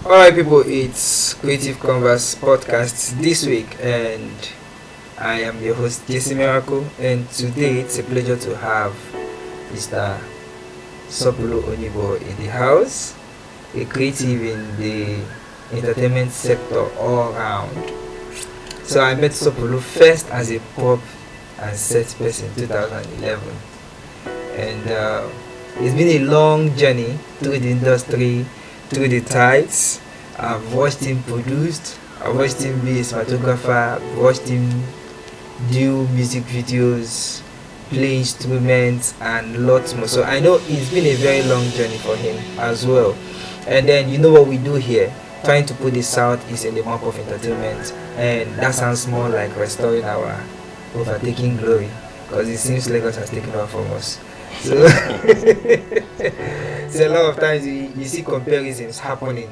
Alright, people, it's Creative Converse podcast this week, and I am your host, Jesse Miracle. And today it's a pleasure to have Mr. Sopulu Onyibor in the house, a creative in the entertainment sector all around. So I met Sopulu first as a pop and set person in 2011, and it's been a long journey through the industry, through the tides. I've watched him produced, I've watched him be a cinematographer, I've watched him do music videos, play instruments, and lots more. So I know it's been a very long journey for him as well. And then you know what we do here, trying to put the South is in the map of entertainment, and that sounds more like restoring our overtaking glory, because it seems Lagos has taken over from us. So, so a lot of times you see comparisons happening,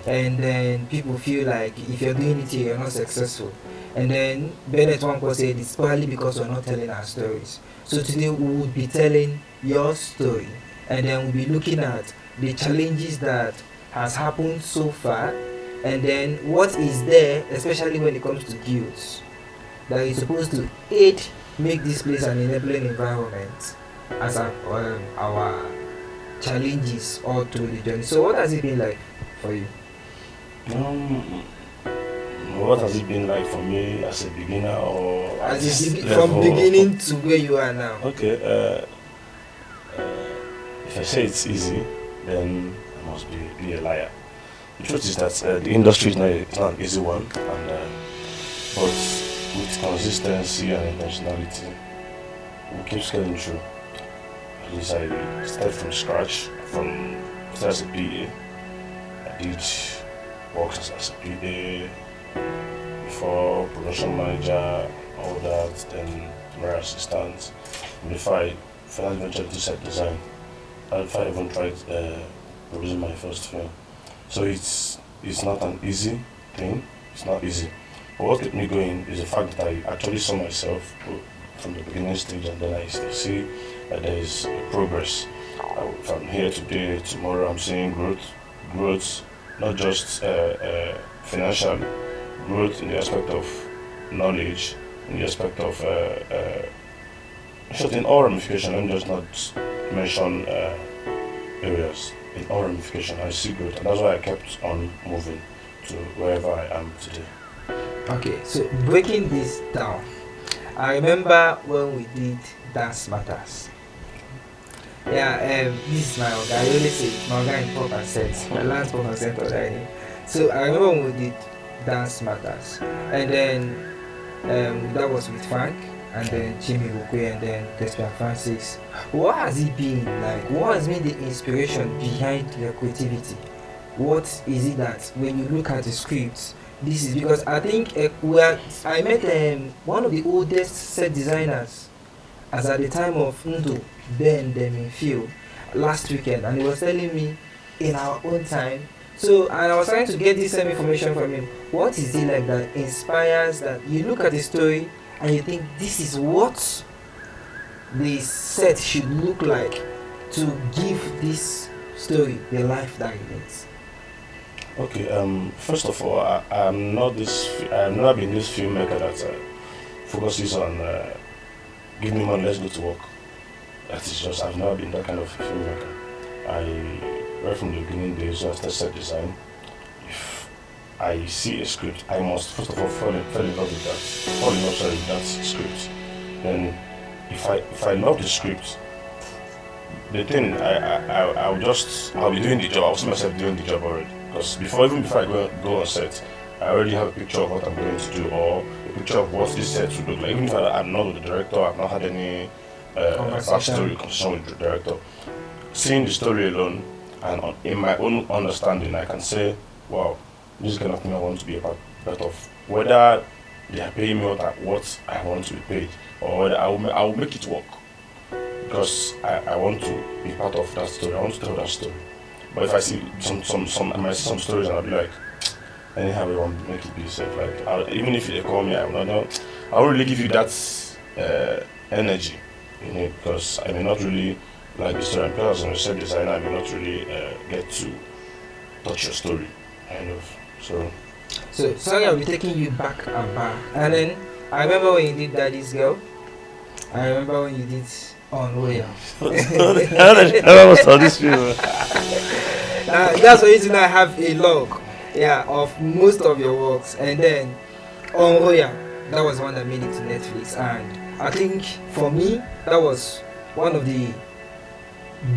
and then people feel like if you're doing it here, you're not successful. And then Bennett Wanko said it's probably because we're not telling our stories. So today we would be telling your story, and then we'll be looking at the challenges that has happened so far, and then what is there, especially when it comes to guilds, that is supposed to make this place an enabling environment as our challenges all through the journey. So what has it been like for you? What has it been like for me as a beginner or from beginning to where you are now? Okay, if I say it's easy, then I must be a liar. The truth is that the industry is not an easy one, and but with consistency and intentionality, we keep scaling through. At least I started from scratch, started as a PA. I did works as a PA before production manager, all that, then camera assistant. Before I finally ventured to set design, before I even tried producing my first film. So it's not an easy thing. It's not easy. But what kept me going is the fact that I actually saw myself from the beginning stage, and then I see that there is progress. From here today, tomorrow, I'm seeing growth, not just financial growth in the aspect of knowledge, in the aspect of in all ramifications. Let me just not mention areas. In all ramifications, I see growth, and that's why I kept on moving to wherever I am today. Okay, so breaking this down, I remember when we did Dance Matters. Yeah, this is my guy. I always say my guy in pop and set. My last pop and set already. So I remember when we did Dance Matters, and then that was with Frank, and then Jimmy Bukwe, and then Thespian Francis. What has it been like? What has been the inspiration behind your creativity? What is it that when you look at the scripts, this is because I think I met one of the oldest set designers as at the time of Ndo, Ben Deminfield, last weekend, and he was telling me in our own time. So, and I was trying to get this same information from him. What is it like that inspires that you look at the story and you think this is what the set should look like to give this story the life that it needs? Okay, first of all, I've not been this filmmaker that focuses on give me money, let's go to work. That is just, I've never been that kind of filmmaker. Right from the beginning days, when I started set design, if I see a script, I must first of all fall in love with that script. Then, if I love the script, the thing I'll be doing the job. I'll see myself doing the job already. Because before I go on set, I already have a picture of what I'm going to do, or a picture of what this set would look like. Even if I'm not with the director, I've not had any conversation with the director. Seeing the story alone, and in my own understanding, I can say, wow, this is the kind of thing I want to be a part of. Whether they are paying me what I want to be paid, or whether I will make it work. Because I want to be part of that story. I want to tell that story. But if I see I might see some stories and I'll be like, anyhow, we want to make it be safe. Like, even if they call me, I won't really give you that energy, because I may not really like the story. And as a set designer, I may not really get to touch your story. kind of. So So sorry, I'll be taking you back and back. And then I remember when you did Daddy's Girl. I remember when you did On Royal. I was on this film. That's the reason I have a log, yeah, of most of your works. And then On Royal, that was one that made it to Netflix. And I think for me, that was one of the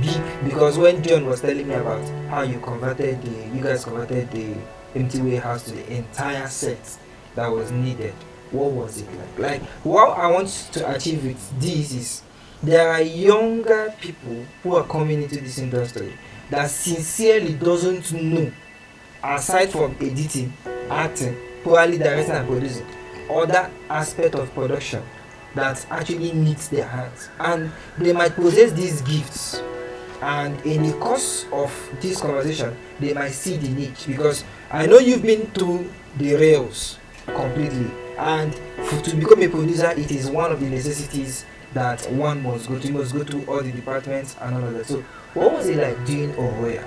big, because when John was telling me about how you guys converted the empty warehouse to the entire set that was needed, what was it like? Like, what I want to achieve with this is there are younger people who are coming into this industry that sincerely doesn't know, aside from editing, acting, probably directing and producing, other aspect of production that actually needs their hands, and they might possess these gifts, and in the course of this conversation they might see the niche, because I know you've been to the rails completely, and to become a producer, it is one of the necessities that one must go to. You must go to all the departments and all of that. So what was it like doing Oroya?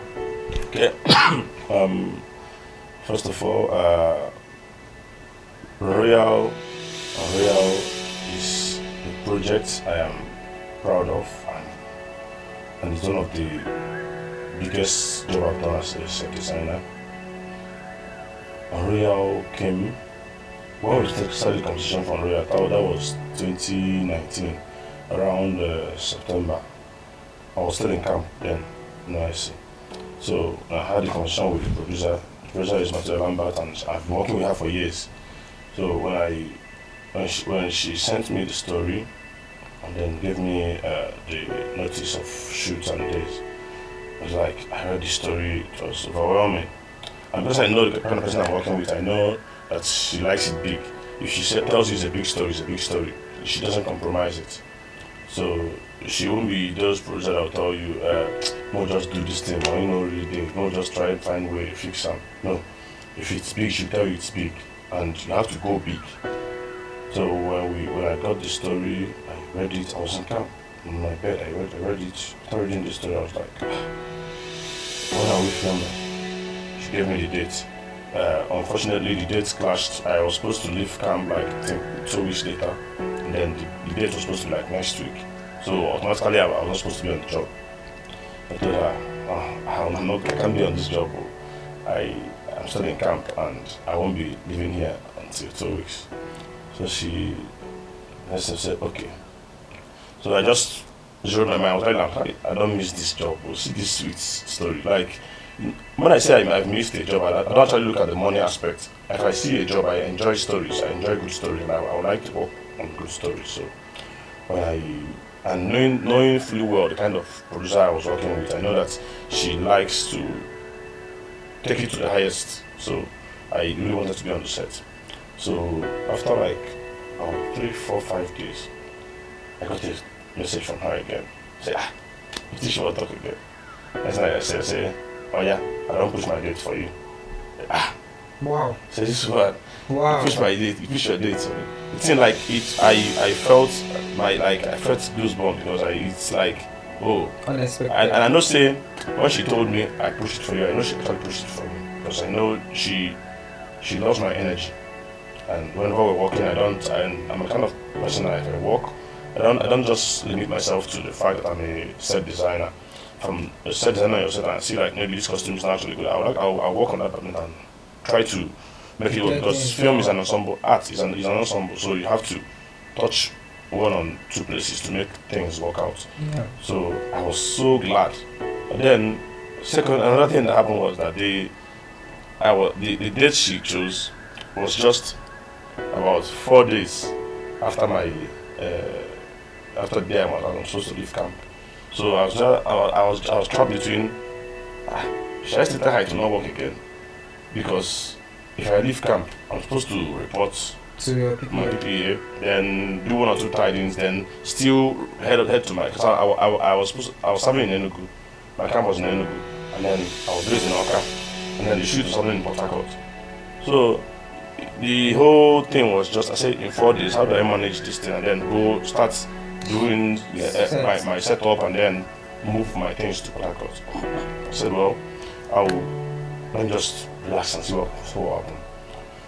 okay. First of all, Royal is a project I am proud of, and it's one of the biggest job I've done as a set designer. Royal came when we started the competition for Royal. That was 2019, around September. I was still in camp then, NYC. So I had a conversation with the producer. The producer is Matthew Lambert, and I've been working with her for years. So when she sent me the story and then gave me the notice of shoots and days, I was like, I heard the story, it was overwhelming. And because I know the kind of person I'm working with, I know that she likes it big. If she tells you it's a big story, it's a big story. She doesn't compromise it. So she won't be those producers that will tell you, no, just do this thing, or really do it. No, just try and find a way to fix them. No, if it's big, she'll tell you it's big, and you have to go big. So when I got the story, I read it. I was in camp in my bed. I read it. After reading the story, I was like, when are we filming? She gave me the date. Unfortunately, the dates clashed. I was supposed to leave camp like I think 2 weeks later, and then the date was supposed to be like next week. So automatically, I was not supposed to be on the job. I told her, I can't be on this job. I'm still in camp, and I won't be leaving here until 2 weeks. So she said, okay. So I just zeroed my mind. I was like, I don't miss this job. We'll see this sweet story. Like, when I say I've missed a job, I don't actually look at the money aspect. If I see a job, I enjoy stories. I enjoy good stories, and I would like to work on good stories. So knowing fully well the kind of producer I was working with, I know that she likes to take it to the highest. So I really wanted to be on the set. So after like 3, 4, 5 days, I got a message from her again. Say, you think she will talk again? That's like I say, oh yeah, I don't push my date for you. Wow. So this is what. Wow. You push my date. You push your date. So it seemed like it. I felt I felt goosebumps because it's like, oh, unexpected. And I know saying when she told me I pushed it for you, I know she actually pushed it for me because I know she loves my energy. And whenever we're working, I'm a kind of person that if I work, I don't just limit myself to the fact that I'm a set designer. From a set designer yourself and see like maybe this costume is not actually good. I'll work on that and try to make it work, because film is an ensemble, art is an ensemble, so you have to touch one on 2 places to make things work out. Yeah. So I was so glad. But then another thing that happened was that the date she chose was just about 4 days after after the day I was supposed to leave camp. So I was trapped between, should I still tell her to not work again? Because if I leave camp, I'm supposed to report to your my PPA, then do 1 or 2 tidings, then still head to my. Cause I was serving in Enugu. My camp was in Enugu, and then I was based in Oka, and then the shoot was something in Port Harcourt. So the whole thing was just, I said, in 4 days, how do I manage this thing, and then go start doing my setup and then move my things to Port Harcourt. I said, well, let me just relax and see what happened.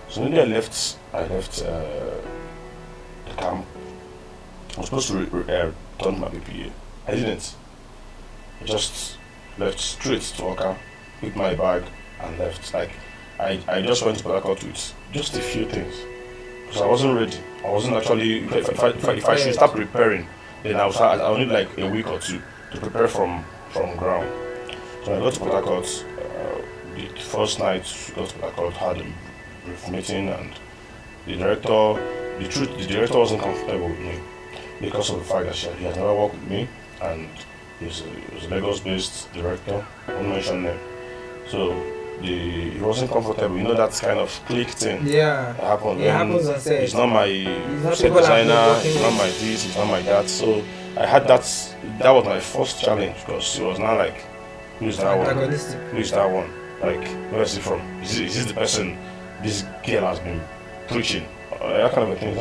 So when I left the camp. I was supposed to return my PPA. I didn't. I just left straight to Oka, picked my bag, and left. Like, I just went to Port Harcourt with just a few things. Because I wasn't ready. I wasn't actually, if I should start preparing, then I'll need like a week or two to prepare from ground. So I got to Port Harcourt, the first night we got to Port Harcourt, had a brief meeting, and the director wasn't comfortable with me because of the fact that he has never worked with me, and he was a Lagos-based director, I won't mention name. So he wasn't comfortable. You know that kind of click thing. Yeah. That happened. It happens on set. He's not my set designer. He's not my this. He's not my that. So I had that. That was my first challenge because it was not like, who's that one? Who's that one? Like, where is he from? Is this the person this girl has been preaching? That kind of a thing.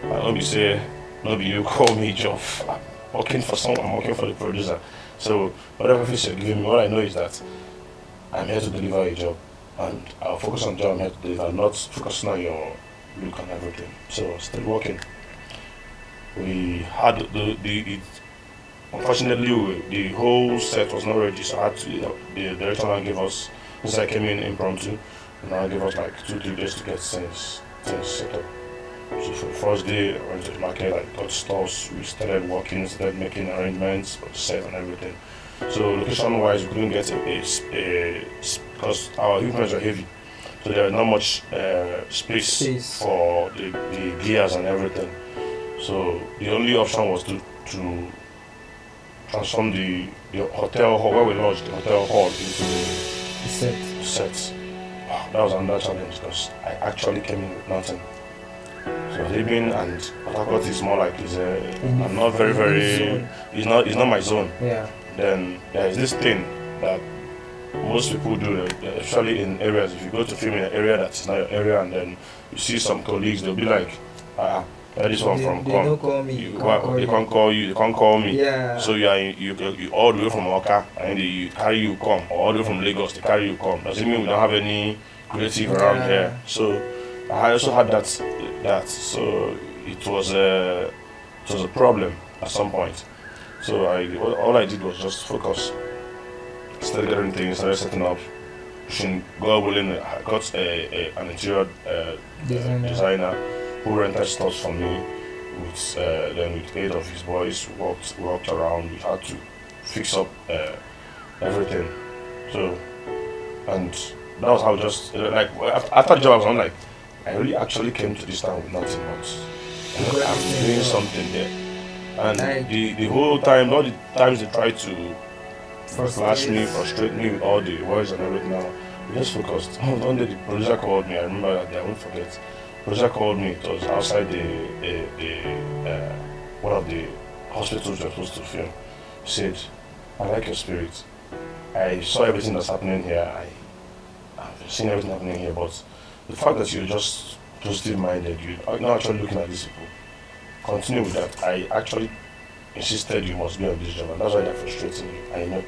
I don't be say, maybe you call me job. I'm working for someone. I'm working for the producer. So whatever fish you're giving me, what I know is that I'm here to deliver a job, and I'll focus on the job I'm here to deliver, not focusing on your look and everything. So still working. We had unfortunately the whole set was not ready, so I had to, the director now gave us, since I came in impromptu, now gave us like 2-3 days to get things set up. So for the first day, I went to the market, I got stores, we started working, started making arrangements for the set and everything. So location-wise, we couldn't get a because our equipment are heavy, so there was not much space for the gears and everything. So the only option was to transform the hotel hall, where we lodged, the hotel hall, into the set. Wow, that was another challenge because I actually came in with nothing. So living and Port Harcourt is more like I'm not very it's not my zone. Yeah. Then there is this thing that most people do, especially in areas. If you go to film in an area that is not your area, and then you see some colleagues, they'll be like, where this one from? They don't call me. They can't call you. They can't call me. Yeah. So you all the way from Oka, and they carry you come, or all the way from Lagos, they carry you come. Doesn't mean we don't have any creative around here. So I also had that. So it was a problem at some point. So all I did was just focus. Started getting things, started setting up, pushing, I got an interior designer who rented stuff for me. Then with 8 of his boys, walked around. We had to fix up everything. So, and that was how just like after the job I was like, I really actually came to this town with nothing much. I'm doing something there. And the whole time, all the times they tried to frustrate me with all the words and everything, now we just focused. One day the producer called me, I remember that day, I won't forget. The producer called me, it was outside one of the hospitals we were supposed to film. He said, I like your spirit. I saw everything that's happening here. I've seen everything happening here, but the fact that you're just positive-minded, you're not actually looking at these people. Continue with that. I actually insisted you must be on this job, and that's why they're frustrating you. I know.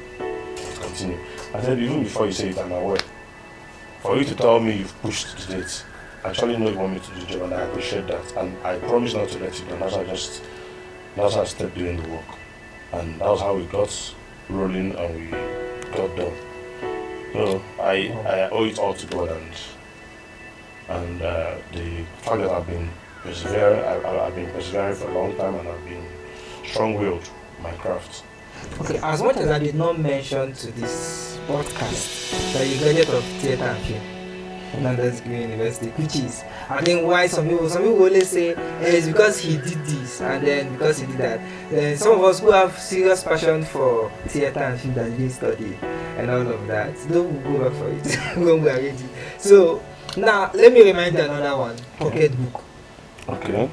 Continue. I said, even before you say it, I'm aware. For you to tell me you've pushed the date, I actually know you want me to do the job, and I appreciate that. And I promise not to let you down. That's how I started doing the work. And that was how we got rolling and we got done. So I owe it all to God, and the fact that I've been persevering for a long time, and I've been strong-willed in my craft. Okay, as much as I did not mention to this podcast that you graduate of theatre and film from Nandez Green University, which is, I think, why some people always say it's because he did this and then because he did that. Then some of us who have serious passion for theatre and film that didn't study and all of that, don't go back for it when we are ready. So now let me remind you another one, pocketbook. Okay.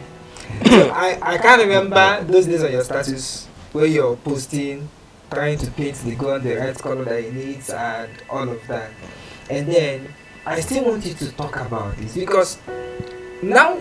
So I can't remember those days on your status where you're posting, trying to paint the gun the right color that it needs and all of that. And then I still want you to talk about this because now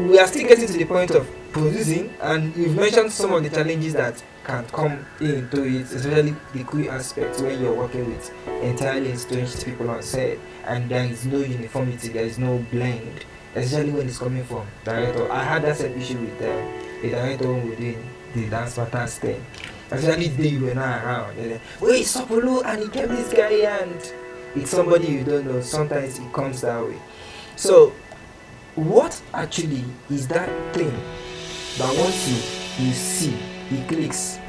we are still getting to the point of producing, and you've mentioned some of the challenges that can come into it, especially the queer aspect when you're working with entirely strange people on set and there is no uniformity, there is no blend, especially when it's coming from director. I had that same issue with the director when we were doing the dance pattern thing. Especially the day you were not around. And then, wait, Sopulu, and he kept this guy, and it's somebody you don't know. Sometimes it comes that way. So, what actually is that thing that once you see, it clicks?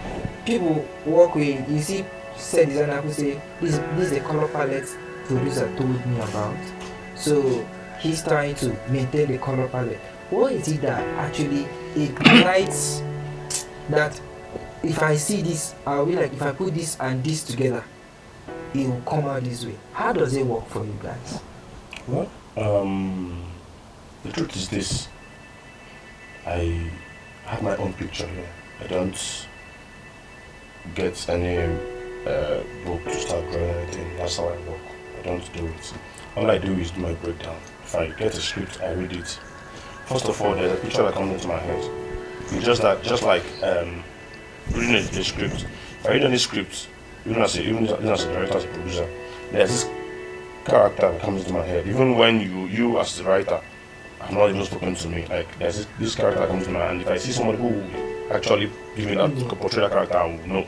People walk away, you see, set designer who say, this is the color palette producer told me about. So, he's trying to maintain the color palette. What is it that actually ignites that? If I see this, I'll be like, if I put this and this together, it will come out this way. How does it work for you guys? Well, the truth is this. I have my own picture here. I don't get any book to start drawing anything. That's how I work. I don't do it. All I do is do my breakdown. If I get a script, I read it. First of all, there's a picture that comes into my head. It's just like reading a script. If I read any script, even as a director, as a producer, there's this character that comes into my head. Even when you as the writer have not even spoken to me, like there's this character that comes into my mind. If I see somebody who will actually give me that portray that character, I will know.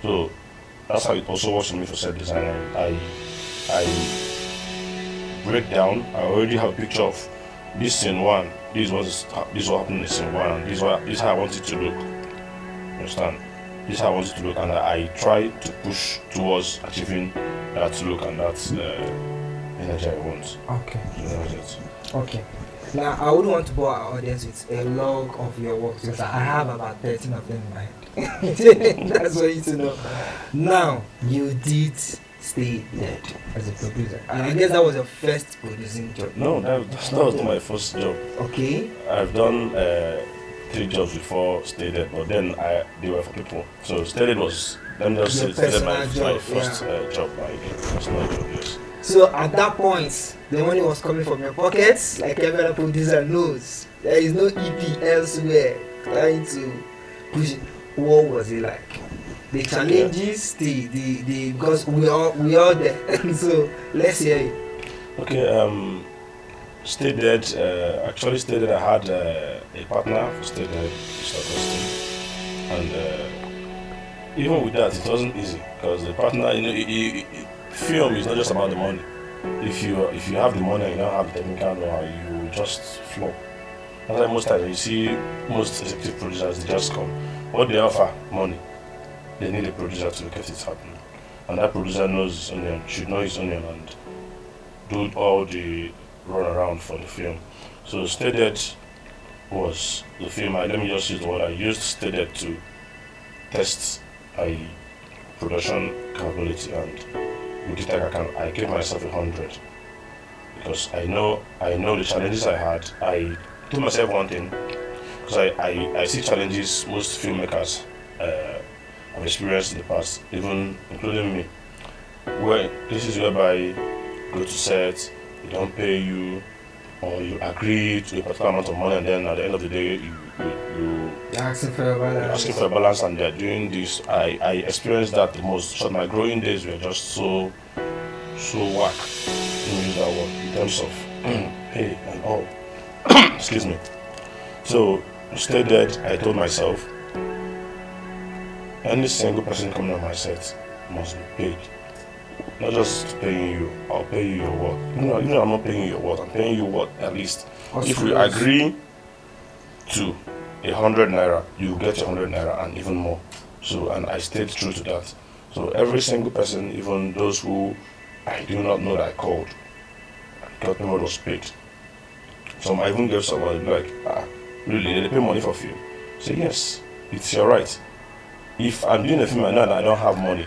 So that's how it also works for me for set design. I break down. I already have a picture of this scene one. This what happened in scene one. This is how I want it to look. Understand? This is how I want it to look, and I try to push towards achieving that look and that energy I want. Okay. So that's it. Okay. Now, I would want to bore our audience with a log of your work because I have about 13 of them in mind. That's what you need to know. Now, you did stay dead as a producer, and I guess that was your first producing job. No, that was not my first job. Okay. I've done 3 jobs before Stay Dead, but then they were for people. So Stay Dead was, let me just say, Stay Dead my first job, my personal job, yes. So at that point, the money was coming from your pockets, like every other producer knows. There is no EP elsewhere trying to push it. What was it like? The challenges, the because we all there. So let's hear it. Okay, Stay Dead, actually Stay Dead, I had a partner for Stay Dead, and even with that, it wasn't easy because the partner, film is not just about the money. If you have the money and you don't have the technical know-how, you just flop. That's why most times you see most executive producers, they just come. What they offer? Money. They need a producer to get it happening. And that producer knows his onion, should know his onion and do all the run around for the film. So Stay Dead was the film. Let me just use the word I used. Stay Dead to test my production capability, and with it I gave myself 100 because I know the challenges I had. I told myself one thing because I see challenges most filmmakers have experienced in the past, even including me, where this is whereby you go to set, they don't pay you, or you agree to a particular amount of money, and then at the end of the day you're asking for a balance. And they're doing this. I experienced that the most. So my growing days were just so whack, let me use that word, in terms of pay and all. Excuse me. So Stay Dead, I told myself, any single person coming on my set must be paid. Not just paying you, I'll pay you your work. Even I'm not paying you your work, I'm paying you what at least. If we agree to 100 naira, you get 100 naira and even more. So, and I stayed true to that. So every single person, even those who I do not know that I called, got me what was paid. Some I even gave somebody like, really, they pay money for film? Say yes, it's your right. If I'm doing a film and I don't have money,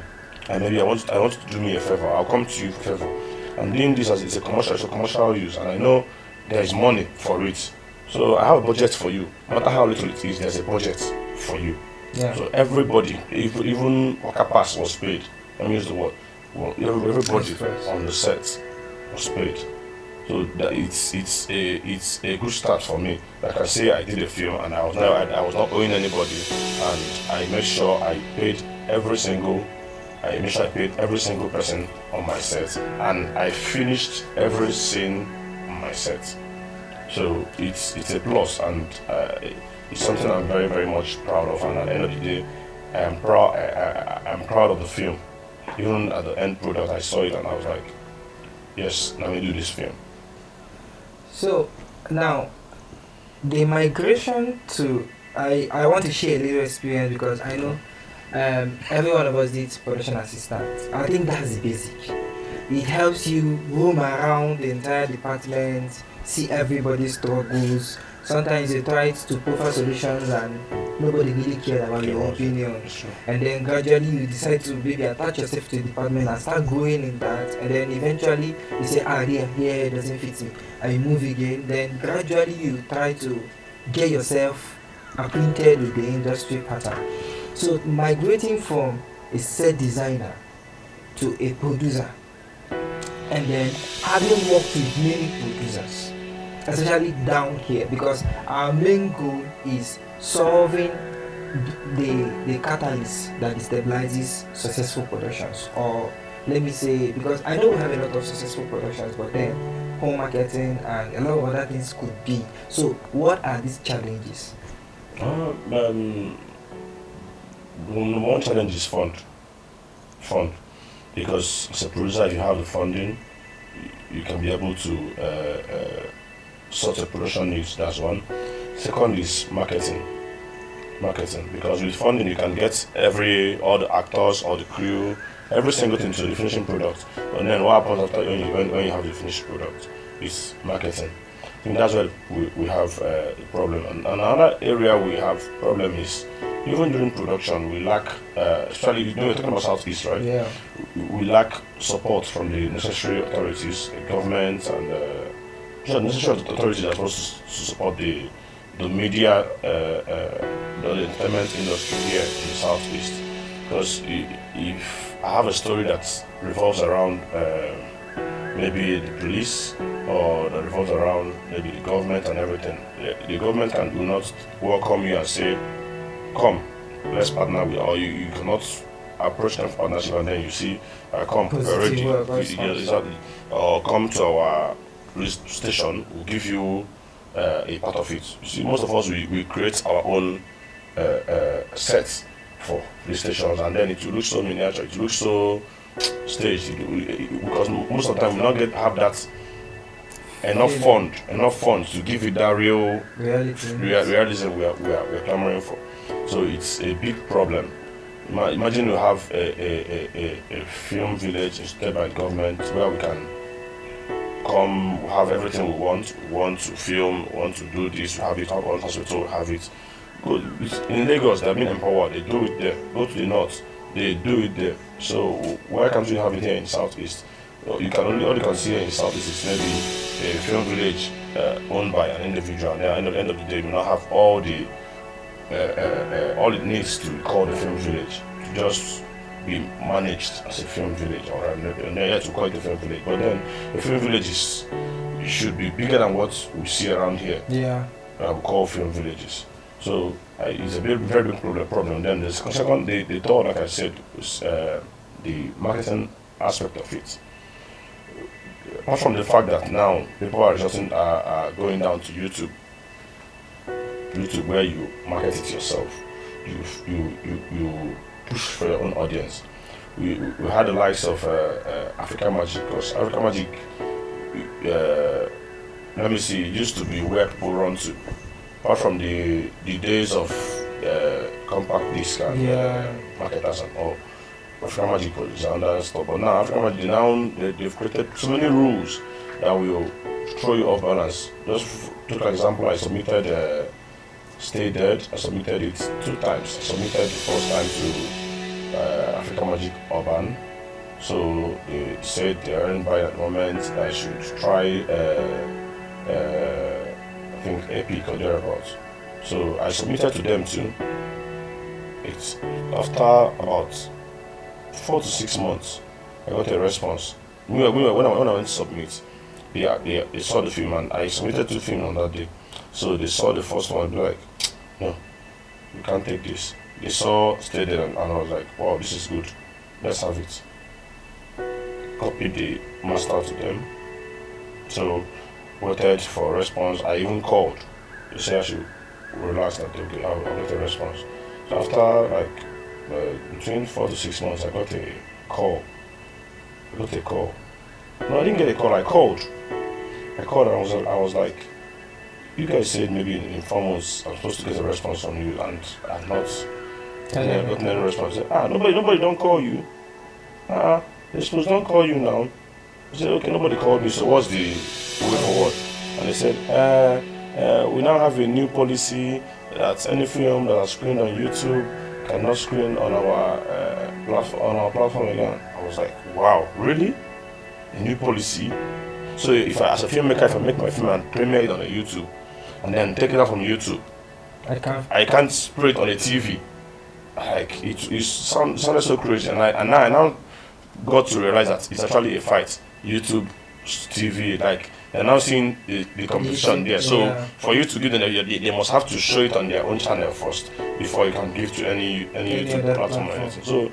and maybe I want you to do me a favor, I'll come to you for favor. I'm doing this as it's a commercial use, and I know there is money for it. So I have a budget for you. No matter how little it is, there's a budget for you. Yeah. So everybody, even Okapas was paid. Let me use the word. Well, everybody on the set was paid. So that it's a good start for me. Like I say, I did a film and I was not owing anybody, and I made sure I made sure I paid every single person on my set, and I finished every scene on my set. So it's a plus, and it's something I'm very very much proud of. And at the end of the day, I'm proud of the film. Even at the end product, I saw it and I was like, yes, let me do this film. So now the migration to I want to share a little experience because I know every one of us needs production assistant. I think that's the basic. It helps you roam around the entire department, see everybody's struggles. Sometimes you try to prefer solutions and nobody really cares about your opinion. And then gradually you decide to maybe attach yourself to the department and start growing in that. And then eventually you say, here it doesn't fit me. And you move again. Then gradually you try to get yourself acquainted with the industry pattern. So migrating from a set designer to a producer, and then having worked with many producers, especially down here, because our main goal is solving the catalyst that destabilizes successful productions. Or let me say, because I know we have a lot of successful productions, but then home marketing and a lot of other things could be. So what are these challenges? One challenge is fund, because as a producer, if you have the funding, you can be able to sort of production needs. That's one. Second is marketing, because with funding you can get all the actors, all the crew, every single thing to the finishing product. But then what happens after when you have the finished product is marketing. I think that's where we have the problem. And another area we have problem is even during production we lack, especially we're talking about Southeast, right? Yeah. We lack support from the necessary authorities, the government, and the necessary authorities that are supposed to support the media, the entertainment industry here in the Southeast. Because if I have a story that revolves around maybe the police, or that revolves around maybe the government and everything, the government do not welcome you and say, come, let's partner with, or you cannot approach them for partnership and then you see, come, we're ready, or come to our police station, we'll give you a part of it. You see, most of us, we create our own sets for police stations, and then it will look so miniature, it looks so staged, because most of the time we don't have that enough funds to give it that real realism we are clamoring for. So it's a big problem. Imagine you have a film village instead by government where we can come, have everything we want. We want to film, we want to do this, we have it, our own hospital, have it. In Lagos, they've been empowered, they do it there. Go to the north, they do it there. So why can't we have it here in Southeast? All you can see here in Southeast is maybe a film village owned by an individual, and then at the end of the day, we not have all it needs to be called a film village, to just be managed as a film village, or to call it a film village. But then the film village should be bigger than what we see around here. Yeah. We call film villages. So it's a very big problem. Then the second, the third, like I said, was the marketing aspect of it. Apart from the fact that now people are going down to YouTube where you market it yourself, you push for your own audience. We had the likes of Africa Magic, because Africa Magic, let me see, it used to be where people run to. Apart from the days of compact disc and marketers and all, Africa Magic was under stuff. But now Africa Magic, they've created so many rules that will throw you off balance. Just took an example, I submitted Stay Dead. I submitted it 2 times. I submitted the first time to Africa Magic Urban. So they said they aren't buying at the moment. I should try I think Epic or thereabouts. So I submitted to them too. It's after about 4 to 6 months, I got a response. When I went to submit, they saw the film and I submitted 2 films on that day. So they saw the first one and be like, no, we can't take this. They saw, stayed there, and I was like, wow, this is good. Let's have it. Copied the master to them. So waited for a response. I even called. They said I should relax that okay, I'll get a response. So after like between 4 to 6 months, I got a call. No, I didn't get a call. I called. And I was like, you guys said maybe in 4 months I'm supposed to get a response from you, and I've not gotten any response. I said, nobody don't call you. They're supposed to don't call you now. I said, okay, nobody called me, so what's the way forward? And they said, we now have a new policy that any film that is screened on YouTube cannot screen on our platform again. I was like, wow, really? A new policy? So if I, as a filmmaker, if I make my film and premiere it on a YouTube, and then take it out from YouTube, I can't spray it on a TV. Like it sounded so crazy, and I now got to realize that it's actually a fight. YouTube, TV, like they're now seeing the competition there. So for you to give them, they must have to show it on their own channel first before you can give to any YouTube platform or anything. So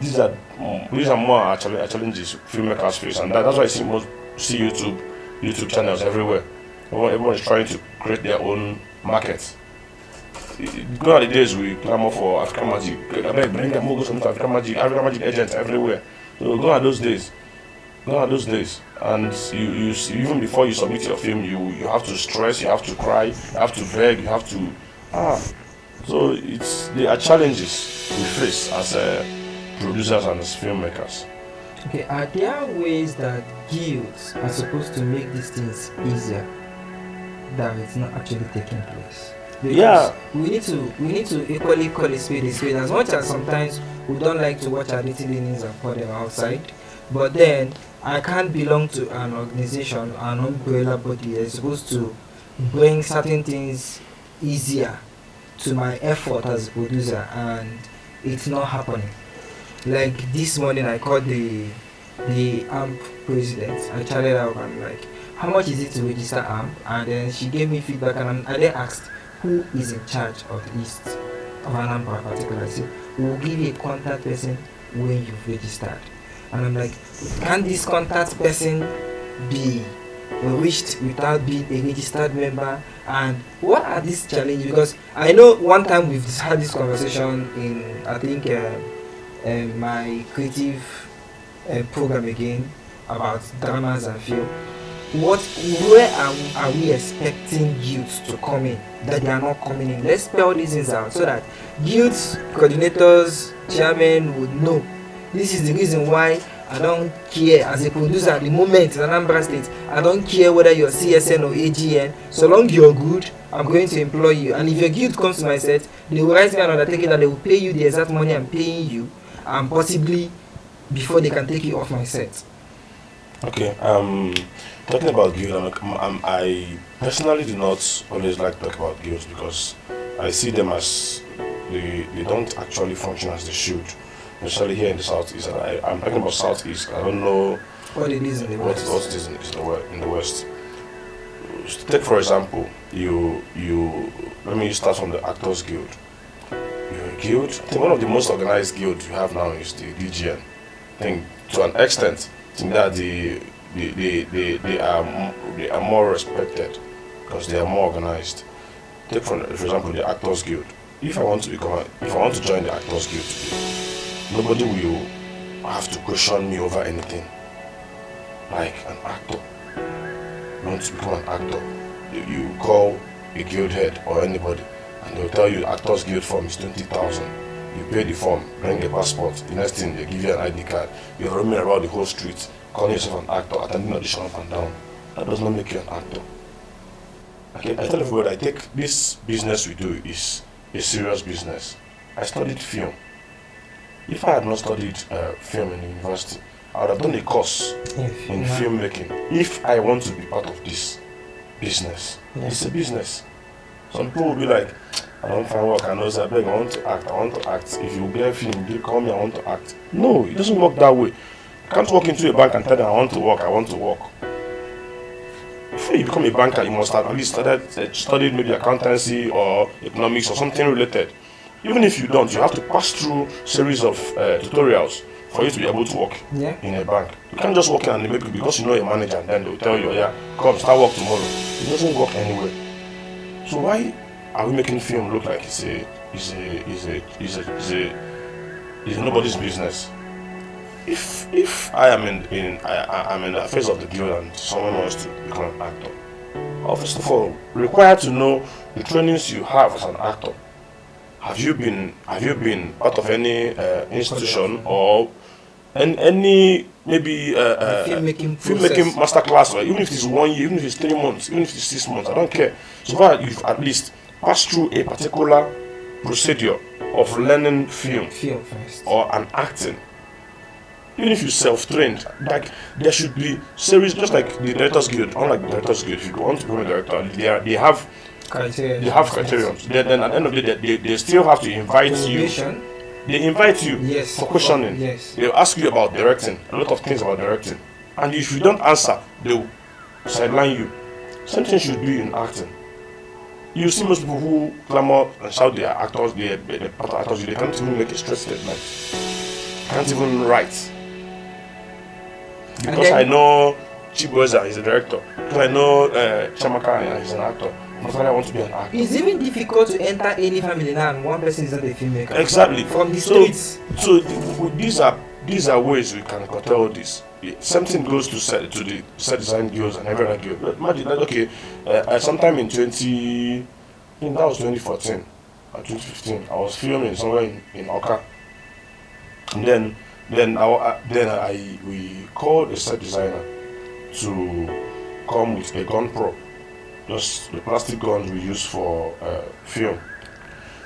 these are more challenges filmmakers face, and that's why I see YouTube channels everywhere. Everyone is trying to create their own market. Gone are the days we clamor for African magic. I beg, bring them more to African magic agents everywhere. So gone are those days. And you even before you submit your film, you have to stress, you have to cry, you have to beg, you have to So there are challenges we face as producers and as filmmakers. Okay, are there ways that guilds are supposed to make these things easier that it's not actually taking place? Because we need to equally call a spade. As much as sometimes we don't like to watch our little innings and put them outside, but then I can't belong to an organization, an umbrella body that is supposed to bring certain things easier to my effort as a producer, and it's not happening. Like this morning I called the AMP president. I chatted out and like, how much is it to register AMP? And then she gave me feedback, and I then asked who is in charge of the list of an AMP in particular. So we'll give you a contact person when you've registered. And I'm like, can this contact person be reached without being a registered member? And what are these challenges? Because I know one time we've had this conversation in, I think, my creative program again about dramas and film. Where are we expecting youths to come in that they are not coming in? Let's spell these things out so that youths, coordinators, chairmen would know. This is the reason why I don't care as a producer at the moment in Anambra State. I don't care whether you're CSN or AGN. So long you're good, I'm going to employ you. And if your guild comes to my set, they will write me an undertaking that they will pay you the exact money I'm paying you, and possibly before they can take you off my set. Okay, talking about guild, I personally do not always like to talk about guilds because I see them as they don't actually function as they should. Especially here in the southeast. I'm talking about southeast. I don't know what it is in the west. What it is in the west. Take for example, let me start from the Actors Guild. You're a guild. I think one of the most organized guilds you have now is the DGN. I think to an extent, I think that they are more respected because they are more organized. Take for example the Actors Guild. If I want to join the Actors Guild today, nobody will have to question me over anything. Like an actor, you want to become an actor, you call a guild head or anybody, and they'll tell you Actors Guild form is 20,000. You pay the form, bring a passport. The next thing they give you an ID card. You're roaming around the whole street, calling yourself an actor, attending audition up and down. That does not make you an actor. Okay, I tell everybody, I take this business we do is a serious business. I studied film. If I had not studied film in university, I would have done a course in filmmaking. If I want to be part of this business, it's a business. Some people will be like, I don't find work, I know, I beg, I want to act. If you get film, you call me, I want to act. No, it doesn't work that way. You can't walk into a bank and tell them I want to work. before you become a banker, you must have at least studied maybe accountancy or economics or something related. Even if you don't, you have to pass through series of tutorials for you to be able to work in a bank. You can't just walk in and maybe because you know a manager and then they'll tell you, yeah, come start work tomorrow. It doesn't work anywhere. So why are we making film look like it's nobody's business? If I am I'm in the affairs of the guild and someone wants to become an actor, first of all, required to know the trainings you have as an actor. Have you been part of any institution or any maybe filmmaking master class, or even if it's 1 year, even if it's 3 months, even if it's 6 months, I don't care. So far you've at least passed through a particular procedure of learning film first. Or an acting. Even if you self-trained, like there should be series, just like the Directors Guild. Unlike the Directors Guild, if you want to become a director, they have criteria. Then at the end of the day, they still have to invite you. They invite you for questioning. They'll ask you about directing, a lot of things about directing. And if you don't answer, they'll sideline you. Same thing should be in acting. You see most people who clamor and shout they are actors, they're part of actors, they can't even make a straight statement. Can't even write. Because I know Chibueza is a director. Because I know Chamaka is an actor. Because I want to be an actor. It's even difficult to enter any family now and one person is not a filmmaker. Exactly. From the streets. So these are ways we can curtail this. Something goes to the set design guilds and every other guild. Imagine that, okay, sometime in 2014 or 2015, I was filming somewhere in Oka. And then we called a set designer to come with a gun prop, just the plastic guns we use for film.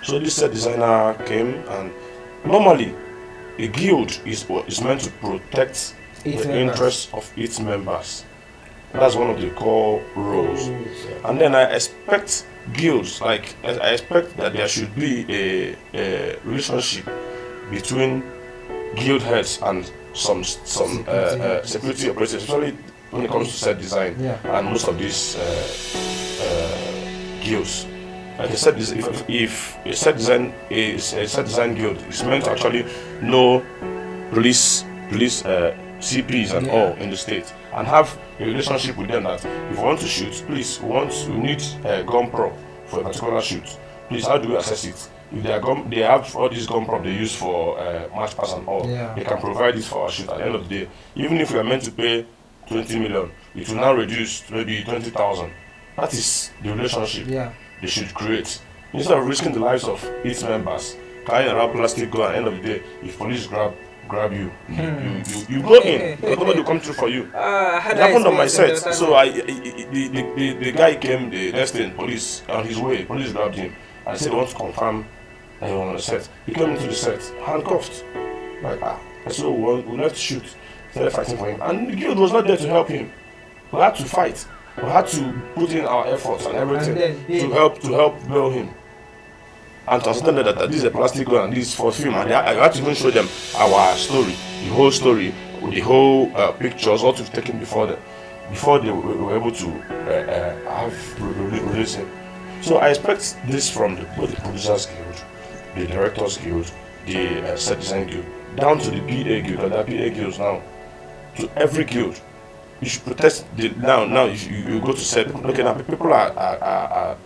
So this set designer came, and normally a guild is meant to protect the interests of its members. That's one of the core roles. And then I expect guilds, I expect that there should be a relationship between guild heads and some security operators, especially when it comes to set design and most of these guilds. Like I said, if a set design guild is meant to actually know police CPs and all in the state and have a relationship with them, that if we want to shoot, please, we need a gun prop for a particular shoot. Please, how do we assess it? If they have all these gun prop they use for match pass and all, they can provide this for our shoot. At the end of the day, even if we are meant to pay 20 million, it will now reduce to maybe 20,000. That is the relationship they should create. Instead of risking the lives of its members, carrying around plastic gun, at the end of the day, if police grab you, you go in, nobody will come through for you. It happened on my set. So the guy came the next day, police on his way, police grabbed him and said they want to confirm that he was on the set. He came into the set, handcuffed. Like, I said, we left to shoot, started fighting for him. And the guild was not there to help him. We had to fight. We had to put in our efforts and everything to help bail him. And to understand that this is a plastic gun and this is for film, and I had to even show them our story, the whole story, the whole pictures, what we've taken before they were able to have release it. So I expect this from both the Producers Guild, the Directors Guild, the Set Design Guild, down to the PA Guild, or the PA Guilds now, to every guild. You should protest now. If you go to set, okay, now people are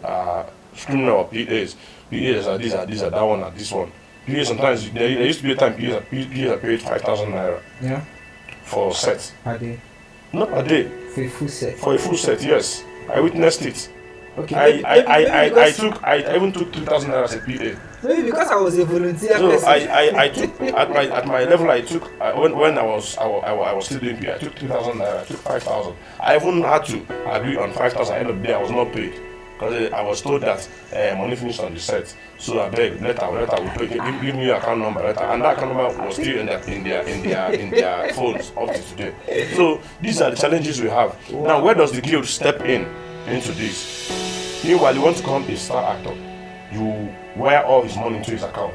screaming about PAs. PAs are these are that one and this one. PAs sometimes there used to be a time PAs are paid 5,000 naira. Yeah. For a set. Per day. Not per day. For a full set. For a full set, yes. I witnessed it. Okay. I even took 2,000 naira as a PA. Maybe because I was a volunteer. So I took at my level. I took when I was still doing PA. I took 2,000 naira. I took 5,000. I even had to agree on 5,000. At the end of the day, I was not paid because I was told that money finished on the set. So I begged later will pay. Give me your account number later, and that account number was still in their phones up to today. So these are the challenges we have. Now, where does the guild step into this? Meanwhile, you want to become a star actor, you wire all his money into his account,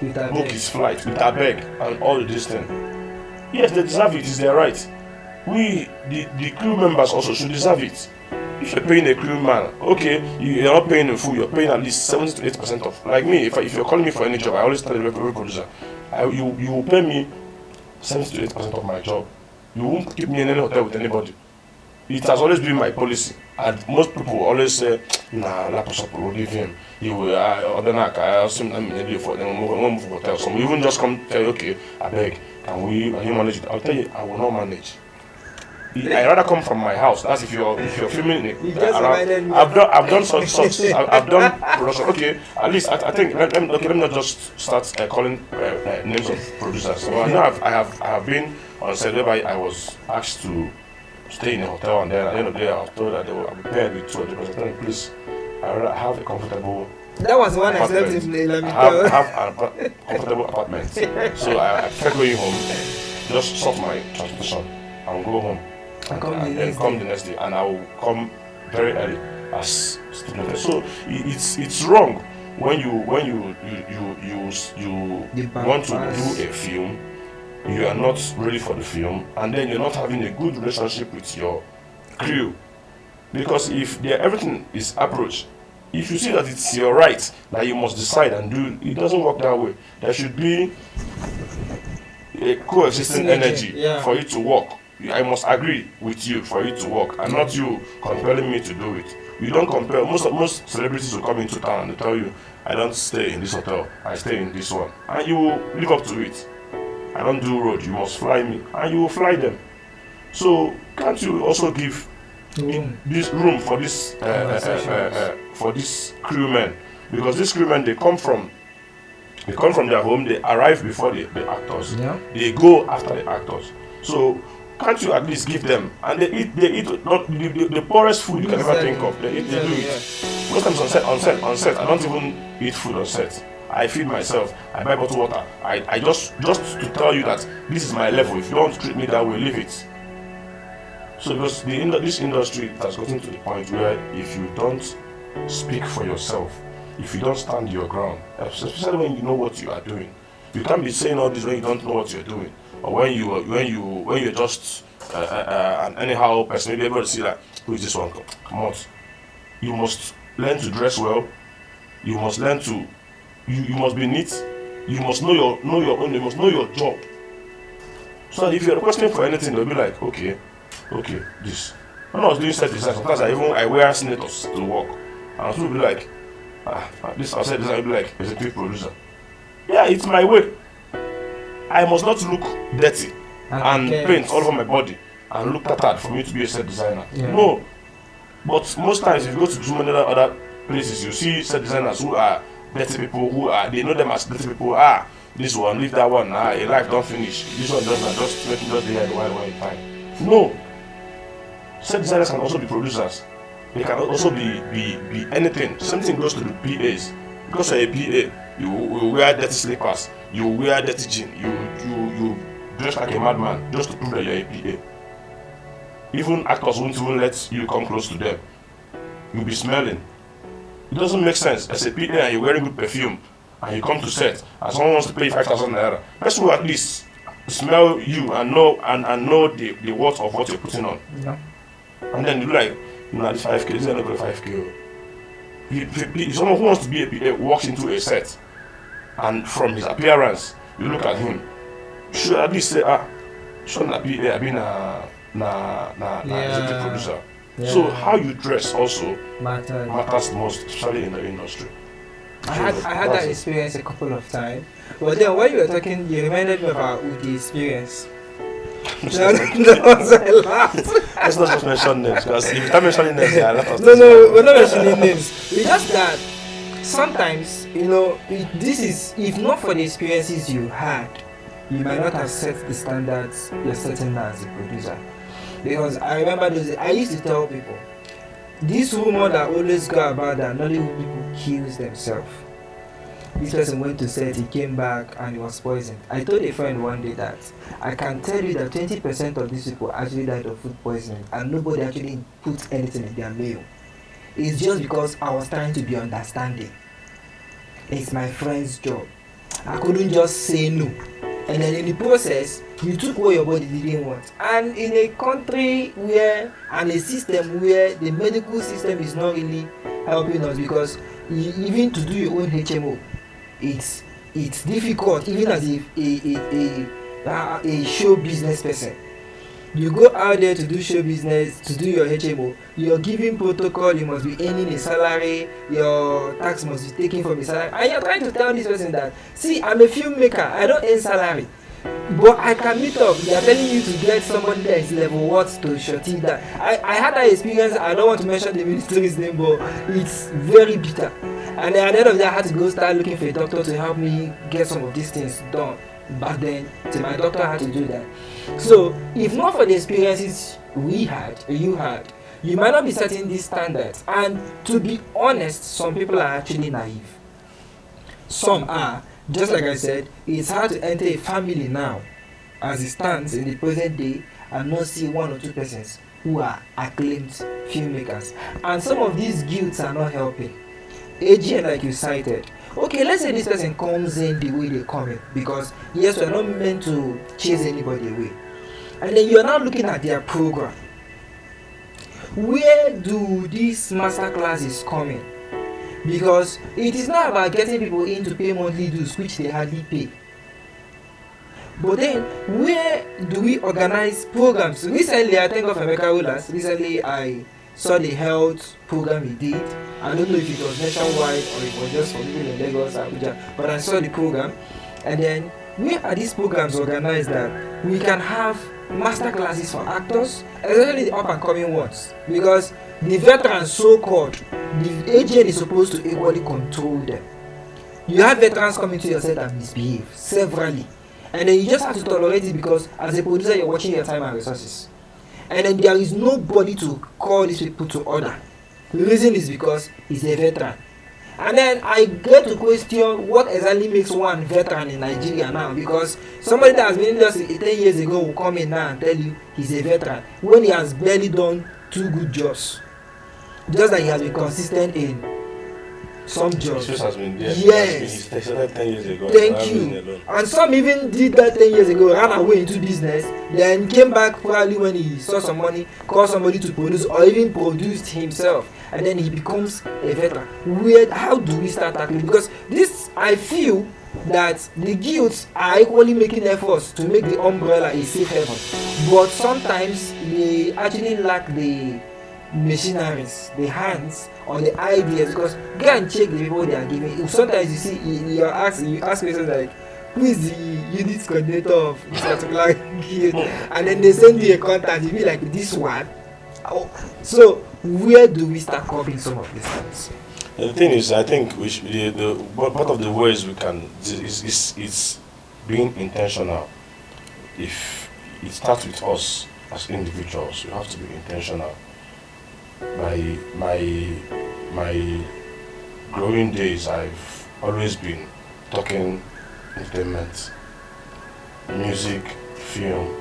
book his flight with a bag and all of this thing. Yes, they deserve it, it's their right. We, the crew members also should deserve it. if you're paying a crewman, okay, you're not paying in full, you're paying at least 70 to 80% of. Like me, if you're calling me for any job, I always tell every producer, you will pay me 70 to 80% of my job. You won't keep me in any hotel with anybody. It has always been my policy, and most people always say, nah, la Sopulu, leave him. He will, I assume I'm in for them, move for hotel. Some even just come tell you, okay, I beg, can you manage it? I'll tell you, I will not manage. I rather come from my house. That's if you're filming it. I've done such I've done production. Okay, at least I think let me not just start calling names of producers. So I know I have been on set whereby I was asked to stay in a hotel, and then at the end of the day I was told that I'll be paired with 200%. Please, I rather have a comfortable. That was one I slept in. I have a comfortable apartment. So I prefer going home, just stop my transportation and go home. And come the next day, and I will come very early as stipulated. So it's wrong when you want to do a film, you are not ready for the film, and then you're not having a good relationship with your crew, because if everything is approached, if you see that it's your right that you must decide and do, it doesn't work that way. There should be a coexisting energy for it to work. I must agree with you for it to work, and not you compelling me to do it. You don't compel. Most celebrities will come into town and they tell you, I don't stay in this hotel, I stay in this one, and you will live up to it. I don't do road, you must fly me, and you will fly them. So can't you also give this room for this crewmen? Because these crewmen, they come from their home, they arrive before the actors, they go after the actors. So can't you at least give them, and they eat not the poorest food you can ever think of. They do it. Most times on set, I don't even eat food on set. I feed myself. I buy bottled water. I just to tell you that this is my level. If you don't treat me that way, leave it. So because this industry has gotten to the point where if you don't speak for yourself, if you don't stand your ground, especially when you know what you are doing, you can't be saying all this when you don't know what you're doing. Or when you're just an anyhow person, you'll be able to see that who is this one? Come on. You must learn to dress well. You must learn to you must be neat. You must know your own. You must know your job. So that if you're requesting for anything, they'll be like, okay, this. When I was doing set design, sometimes I wear senators to work, and I will be like, this I said design will be like executive producer. Yeah, it's my way. I must not look dirty and paint all over my body and look tattered for me to be a set designer. No. But most times if you go to so many other places, you see set designers who are dirty people, they know them as dirty people. This one, leave that one, a life don't finish. This one just make it just there while time. No. Set designers can also be producers. They can also be anything. Same thing goes to the PAs. Because you're a PA, you wear dirty slippers, you wear dirty jeans, you dress like a madman just to prove that you're a PA. Even actors won't even let you come close to them. You'll be smelling. It doesn't make sense. As a PA and you're wearing good perfume and you come to set and someone wants to pay 5,000 naira, let's at least smell you and know the worth of what you're putting on. And then you like, this 5K, this is not going to 5K. If someone who wants to be a PA walks into a set, and from his appearance, you look at him, you should at least say, shouldn't I be a executive producer. So how you dress also matters most, especially in the industry. I had that experience a couple of times. But then when you were talking, you reminded me of our Udi experience. That was I laughed. Let's not just mention names, because if you start mentioning names, No, we're not mentioning names. It's just that sometimes, this is, if not for the experiences you had, you might not have set the standards you're setting now as a producer. Because I remember I used to tell people, this rumor that always go about that Nollywood people kills themselves. This person went to set, he came back and he was poisoned. I told a friend one day that I can tell you that 20% of these people actually died of food poisoning and nobody actually put anything in their meal. It's just because I was trying to be understanding. It's my friend's job. I couldn't just say no. And then in the process, you took what your body didn't want. And in a country where, and a system where the medical system is not really helping us, because even to do your own HMO, it's difficult, even as a show business person. You go out there to do show business, to do your HMO, you're giving protocol, you must be earning a salary, your tax must be taken from a salary, and you're trying to tell this person that, see, I'm a filmmaker, I don't earn salary, but I can meet up. They're telling you to get somebody that is level what to shorty that. I had that experience. I don't want to mention the ministry's name, but it's very bitter. And then at the end of that, I had to go start looking for a doctor to help me get some of these things done. Back then, till my doctor had to do that. So, if not for the experiences you had, you might not be setting these standards. And to be honest, some people are actually naive. Some are. Just like I said, it's hard to enter a family now, as it stands in the present day, and not see one or two persons who are acclaimed filmmakers. And some of these guilds are not helping. AGN, like you cited. Okay, let's say this person comes in the way they come in, because yes, we're not meant to chase anybody away. And then you're now looking at their program. Where do these master classes come in? Because it is not about getting people in to pay monthly dues, which they hardly pay. But then, where do we organize programs? Recently, I think of Emeka Ulas. Recently, I saw the health program he did. I don't know if it was nationwide or it was just for people in Lagos, Abuja, but I saw the program. And then, where are these programs organized that we can have master classes for actors, especially the up and coming ones? Because the veterans, so-called, the AGN is supposed to equally control them. You have veterans coming to your set and misbehave severally, and then you just have to tolerate it because as a producer you're watching your time and resources, and then there is nobody to call these people to order. The reason is because he's a veteran. And then I get to question what exactly makes one veteran in Nigeria now, because somebody that has been in industry 10 years ago will come in now and tell you he's a veteran when he has barely done 2 good jobs. Just like he has been consistent in some jobs. Has been there. Yes. He started 10 years ago. Thank you. And some even did that 10 years ago, ran away into business, then came back probably when he saw some money, called somebody to produce, or even produced himself, and then he becomes a veteran. How do we start tackling? Because this, I feel that the guilds are equally making efforts to make the umbrella a safe haven, but sometimes they actually lack the machineries, the hands, or the ideas, because go and check the people they are giving. Sometimes you see you ask questions like, who is the unit coordinator of this particular guild, and then they send you a contact, you be like, this one. So where do we start copying some of these things? The thing is, I think we should, part of the ways we can is being intentional. If it starts with us as individuals, we have to be intentional. My growing days, I've always been talking entertainment, music, film,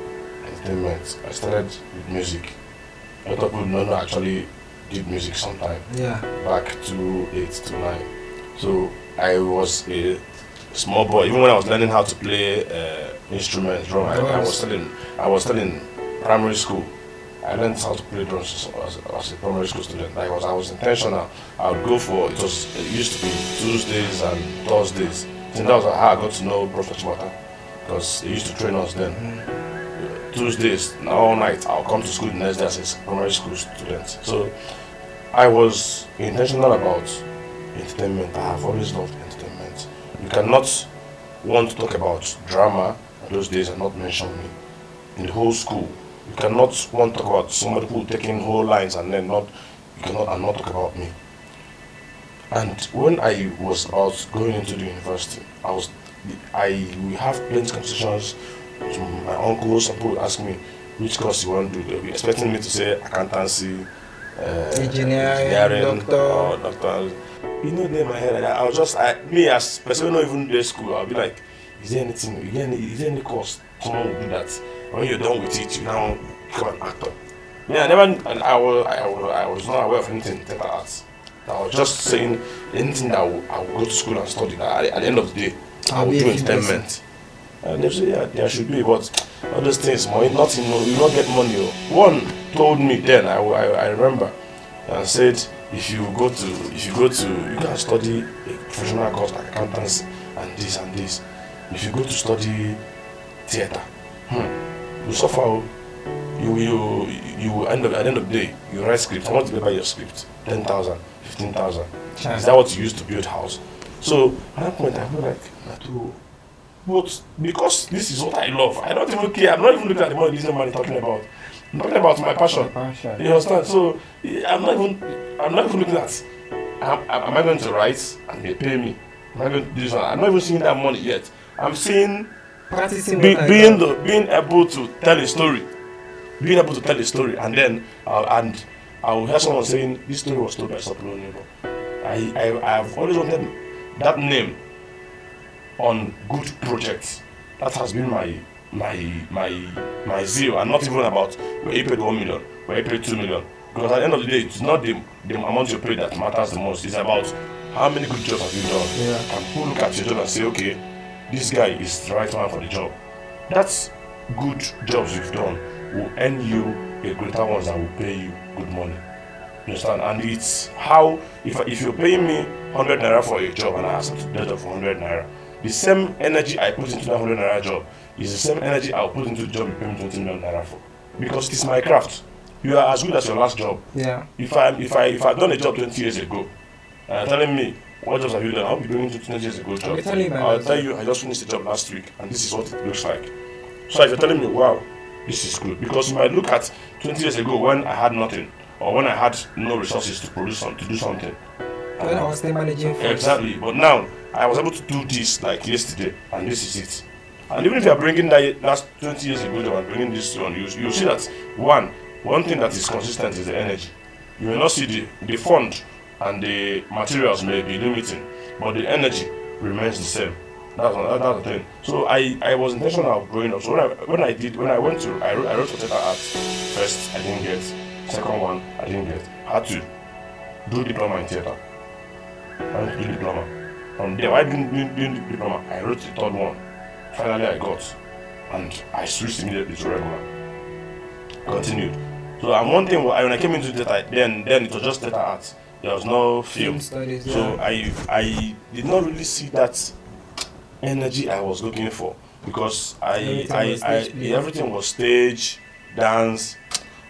entertainment. I started with music. A lot of people don't know I actually did music sometime. Yeah. Back to 8 to 9. So I was a small boy. Even when I was learning how to play instruments, drum, I was still in primary school. I learned how to play drums as a primary school student. I was intentional. I would go for it used to be Tuesdays and Thursdays. I think that was how I got to know Prophet Chimata, because they used to train us then. Tuesdays, all night, I'll come to school the next day as a primary school student. So I was intentional about entertainment. I have always loved entertainment. You cannot want to talk about drama those days and not mention me in the whole school. You cannot want to talk about somebody who taking whole lines and then not talk about me. And when I was about going into the university, we have plenty of conversations with my uncles. Some people ask me which course you want to do. They'll be expecting me to say accountancy, engineering, doctor. You know, in my head, I was just me as person not even do school. I'll be like, is there any course someone will do that? When you're done with it, you now become an actor. Yeah, I was not aware of anything in theater arts. I was just saying anything that I will go to school and study. At the end of the day, I will do entertainment. And they say, yeah, there should be, but all those things, money, nothing, you not get money. Oh. One told me then, I remember, and said, if you can study a professional course like accountancy and this and this. If you go to study theater, you suffer. Oh. You will end up at the end of the day, you write script. How much do you pay by your script? 10,000, 15,000. Is that what you used to build house? So at that point I feel like but because this is what I love, I don't even care. I'm not even looking at the money this man is talking about. I'm talking about my passion. You understand? So I'm not even looking at am I going to write and they pay me? Am I going to do this? I'm not even seeing that money yet. I'm seeing being able to tell a story. Being able to tell a story, and then I will hear someone saying this story was told by Sopulu Onyibor. I have always wanted that name on good projects. That has been my zeal, and not even about where you paid 1 million, where you paid 2 million. Because at the end of the day, it's not the amount you pay that matters the most. It's about how many good jobs have you done. Yeah. And people look at your job and say, okay, this guy is the right man for the job. That's good jobs you've done will earn you a greater ones that will pay you good money. You understand? And it's how, if you're paying me 100 naira for a job and I accept the job for 100 naira, the same energy I put into that 100 naira job is the same energy I'll put into the job you pay me 20 million naira for. Because it is my craft. You are as good as your last job. Yeah. If I've done a job 20 years ago, and you're telling me what jobs have you done, I'll be doing 20 years ago job. I'll tell you I just finished the job last week and this is what it looks like. So if you're telling me, wow, this is good, because you might look at 20 years ago when I had nothing, or when I had no resources to produce to do something. When I was still managing first. Exactly, but now I was able to do this like yesterday, and this is it. And even if you are bringing that last 20 years ago job and bringing this on, you see that one thing that is consistent is the energy. You may not see the fund and the materials may be limiting, but the energy remains the same. That's the thing. So I was intentional of growing up. So when I went to I wrote for theater arts. First I didn't get. Second one I didn't get. Had to do diploma in theater. I went to do diploma. From there, I didn't do diploma. I wrote the third one. Finally I got, and I switched immediately to regular. Continued. So one thing when I came into theater, then it was just theater arts. There was no film studies. So I did not really see that energy I was looking for, because everything was stage, dance,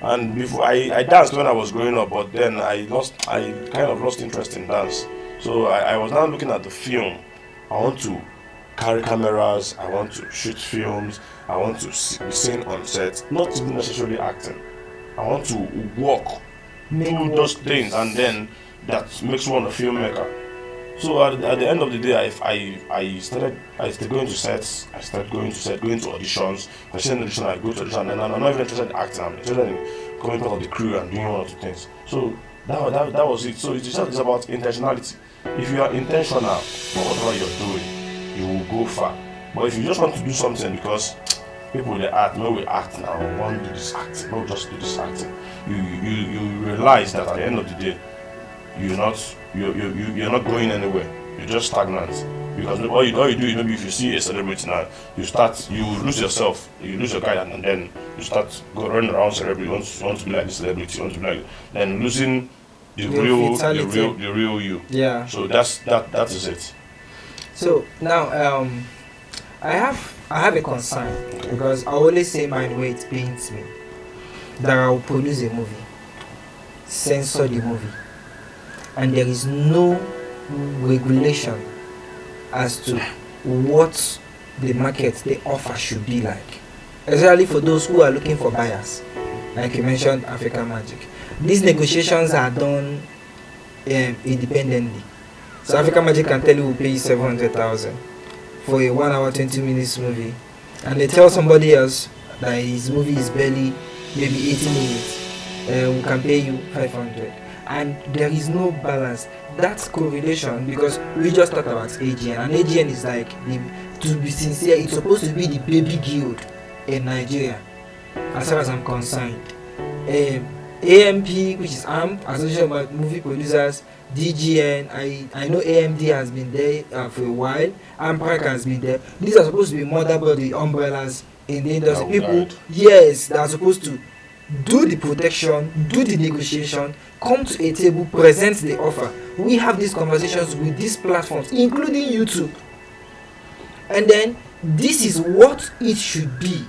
and before I danced when I was growing up, but then I kind of lost interest in dance. So I was now looking at the film. I want to carry cameras, I want to shoot films, I want to be seen on set, not even necessarily acting. I want to walk, do those things, and then that makes one a filmmaker. So at the end of the day, I started going to sets, going to auditions. I said audition, I go to audition, and I'm not even interested in acting. I'm interested in becoming part of the crew and doing one or two things. So that was it. So it's about intentionality. If you are intentional about whatever you're doing, you will go far. But if you just want to do something because people they act, no we act now, we want to do this acting, no just do this acting, you realize that at the end of the day, you're not going anywhere. You're just stagnant. Because all you do is maybe if you see a celebrity now, you lose yourself, you lose your guide, and then you start running around celebrity. You want to be like the celebrity, you want to be like, then losing the real you. Yeah. So that is it. So now I have a concern, okay, because I always say my way it pains me that I will produce a movie, censor the movie, and there is no regulation as to what the market, the offer should be like, especially for those who are looking for buyers, like you mentioned African Magic. These negotiations are done independently. So African Magic can tell you we'll pay you 700,000 for a 1 hour 20 minutes movie, and they tell somebody else that his movie is barely maybe 80 minutes, we can pay you 500, and there is no balance. That's correlation, because we just talked about AGN, and AGN is like, to be sincere, it's supposed to be the baby guild in Nigeria, as far as I'm concerned. AMP, which is AMP, Association of Movie Producers, DGN. I know AMD has been there for a while. AMPRAC has been there. These are supposed to be motherboard, the umbrellas in the industry. People, yes, they are supposed to do the protection, do the negotiation, come to a table, present the offer. We have these conversations with these platforms, including YouTube. And then this is what it should be.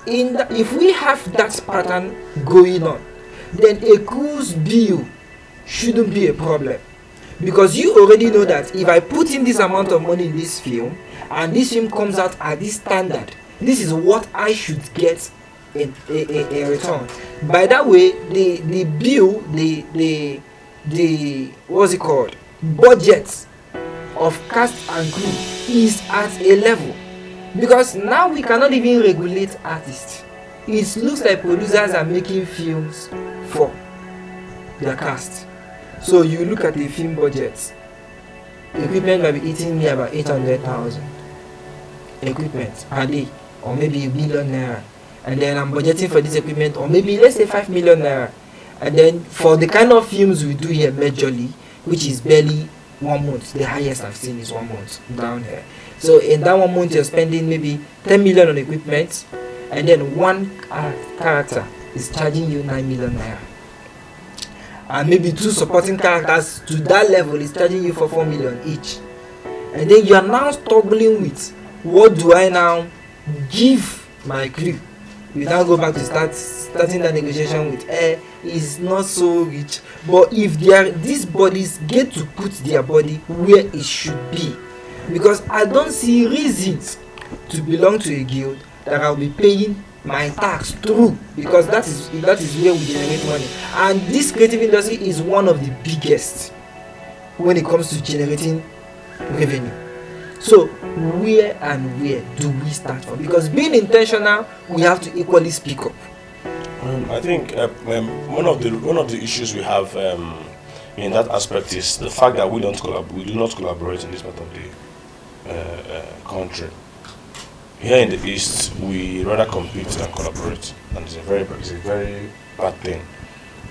If we have that pattern going on, then a cruise bill shouldn't be a problem, because you already know that if I put in this amount of money in this film and this film comes out at this standard, this is what I should get in a return. By that way, the bill, the what's it called, budget of cast and crew is at a level, because now we cannot even regulate artists. It looks like producers are making films for their cast. So you look at the film budget, equipment might be eating me about 800,000 equipment per day, or maybe $1 million, and then I'm budgeting for this equipment, or maybe let's say 5 million naira. And then for the kind of films we do here majorly, which is barely 1 month, the highest I've seen is 1 month down here. So in that 1 month you're spending maybe 10 million on equipment, and then one character is charging you 9 million naira, and maybe 2 supporting characters to that level is charging you for 4 million each. And then you are now struggling with, what do I now give my crew? We now go back to starting that negotiation with is not so rich. But if these bodies get to put their body where it should be, because I don't see reasons to belong to a guild that I'll be paying my tax through, because that is where we generate money. And this creative industry is one of the biggest when it comes to generating revenue. So where do we start from? Because being intentional, we have to equally speak up. I think one of the issues we have in that aspect is the fact that we do not collaborate in this part of the country. Here in the East, we rather compete than collaborate, and it's a very bad thing.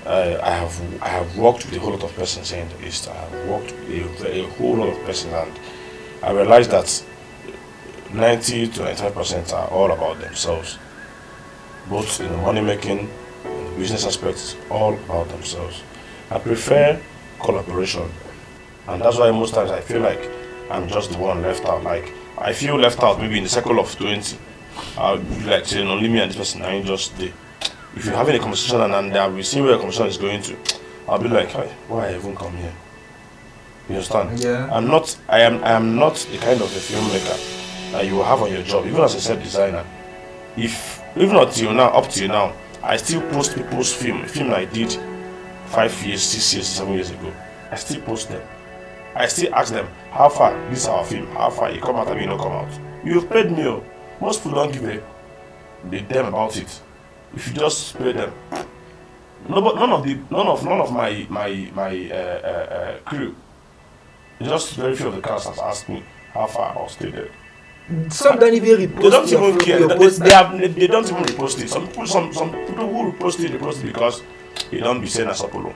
I have worked with a whole lot of persons here in the East. I have worked with a whole lot of persons, and I realized that 90 to 95% are all about themselves, both in the money making and the business aspects, all about themselves. I prefer collaboration, and that's why most times I feel like I'm just the one left out. Like, I feel left out maybe in the circle of 20. I'll be like saying only me and this person, I ain't just there. If you're having a conversation and I'll be seeing where the conversation is going to, I'll be like, hey, why I even come here? You understand? Yeah. I am not the kind of a filmmaker that you will have on your job, even as a set designer. Even up to now, I still post people's film I did 5 years, 6 years, 7 years ago. I still post them. I still ask them, how far this is our film, how far you come out and you don't come out. You've paid me. Most people don't give a damn about it. If you just pay them. No, but none of my crew, just very few of the cast has asked me how far I'll stay there. Some don't even repost. They don't even care. They don't even repost it. Some people who repost it because they don't be saying as Sopulu.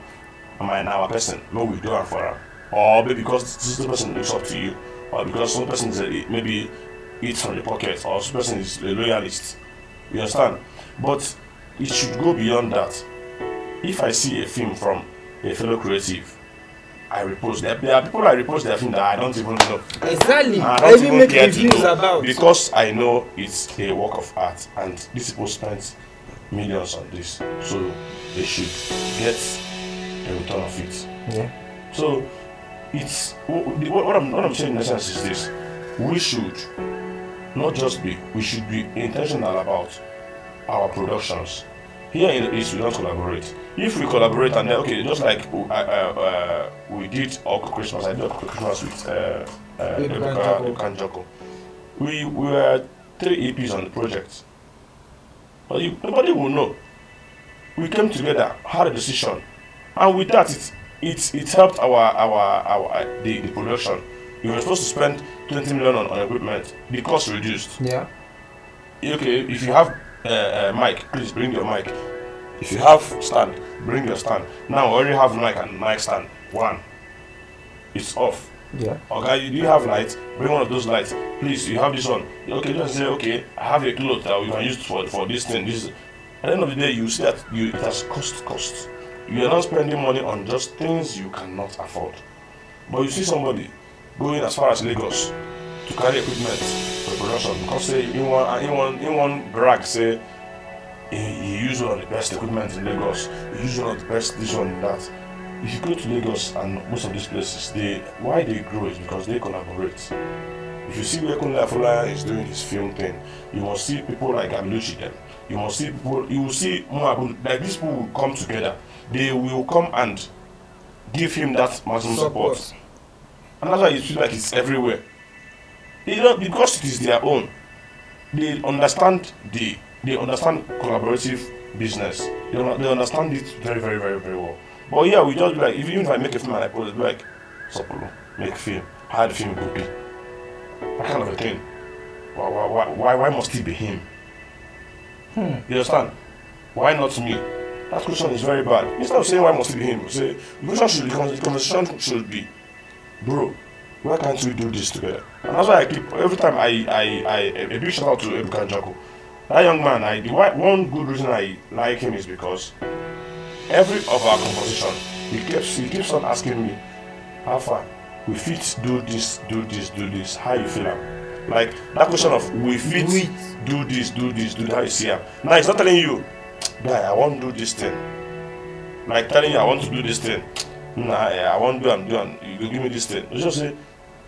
Am I now a person? No, we do it for her. Or maybe because this person looks up to you, or because some person maybe eats from the pocket, or some person is a loyalist. You understand? But it should go beyond that. If I see a film from a fellow creative, I repost. There are people I repost their film that I don't even know. Exactly. I don't even make care to know about, because I know it's a work of art, and these people spend millions on this, so they should get a return of it. Yeah. So it's what I'm saying in essence is this: we should be intentional about our productions. Here in the East, we don't collaborate. If we collaborate and then, okay, just like we did Oko Christmas, I did Oko Christmas with Ebuka Njoko. We were 3 EPs on the project, but nobody will know. We came together, had a decision, and with that, it helped the production. We were supposed to spend 20 million on equipment. The cost reduced. Yeah. Okay, if you have mic, please bring your mic. If you have stand, bring your stand. Now I already have mic and mic stand. One, it's off. Yeah. Okay, do you have lights? Bring one of those lights. Please, you have this one. Okay, just say, okay, I have a cloth that we can use for this thing. This. At the end of the day, you see that it has cost. You are not spending money on just things you cannot afford. But you see somebody going as far as Lagos to carry equipment for production because say in one brag say he used one of the best equipment in Lagos. He used one of the best this one that. If you go to Lagos and most of these places, why they grow is because they collaborate. If you see where Kunle Afolayan is doing his film thing, you must see people like Aluchi them. You will see like these people will come together. They will come and give him that maximum support. And that's why you feel like it's everywhere. Because it is their own. They understand collaborative business. They understand it very, very, very, very well. But yeah, we just be like, even if I make a film and I post it, be like, Sopulu, make film. How the film could be? That kind of a thing. Why must it be him? You understand? Why not me? That question is very bad. Instead of saying why must it be him, say the conversation should be, bro, why can't we do this together? And that's why I keep every time a big shout out to Ebuka Njako. That young man, one good reason I like him is because every of our composition, he keeps on asking me, how far we fit do this, how you feel am? Like that question of we fit do this, how you see am. Now it's not telling you, guy, I want to do this thing. Like telling you I want to do this thing. Nah, I want to do and you give me this thing. It's just say,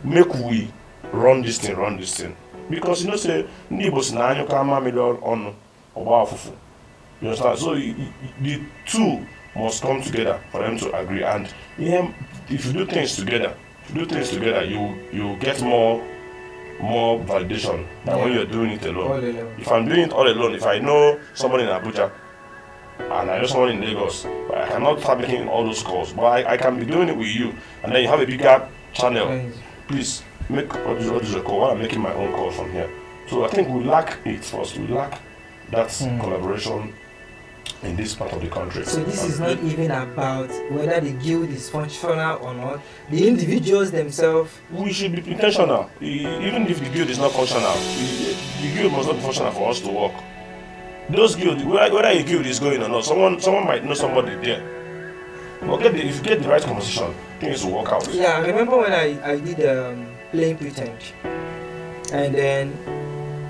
make we run this thing. Because you know say, nibos na anyo kama million on oba fufu. You understand? So the two must come together for them to agree. And if you do things together, you get more validation than when you're doing it alone. If I'm doing it all alone, if I know someone in Abuja and I know someone in Lagos, but I cannot start making all those calls. But I can be doing it with you, and then you have a bigger channel. Please make all this call while I'm making my own call from here. So I think we lack it first. We lack that collaboration in this part of the country. So this is not even about whether the guild is functional or not. The individuals themselves. We should be intentional. Even if the guild is not functional, the guild must not be functional for us to work. Those guilds, whether a guild is going or not, someone might know somebody there. But if you get the right composition, things will work out. Yeah, I remember when I did Playing Pretend, and then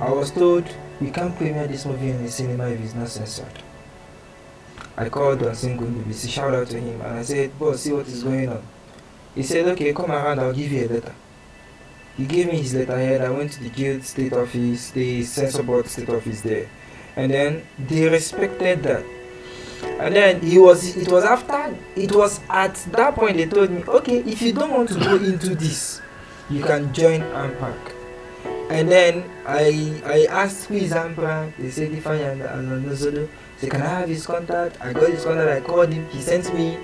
I was told we can't premiere this movie in the cinema if it's not censored. I called Don Singo BBC, shout out to him, and I said, boss, see what is going on. He said, okay, come around, I'll give you a letter. He gave me his letterhead. I went to the guild state office, the censor board state office there, and then they respected that. And then it was at that point they told me, okay, if you don't want to go into this, you can join AMPAC. And then I asked who is AMPAC. They said Ifeanyi and Nozolo. So can I have his contact? I got his contact, I called him, he sent me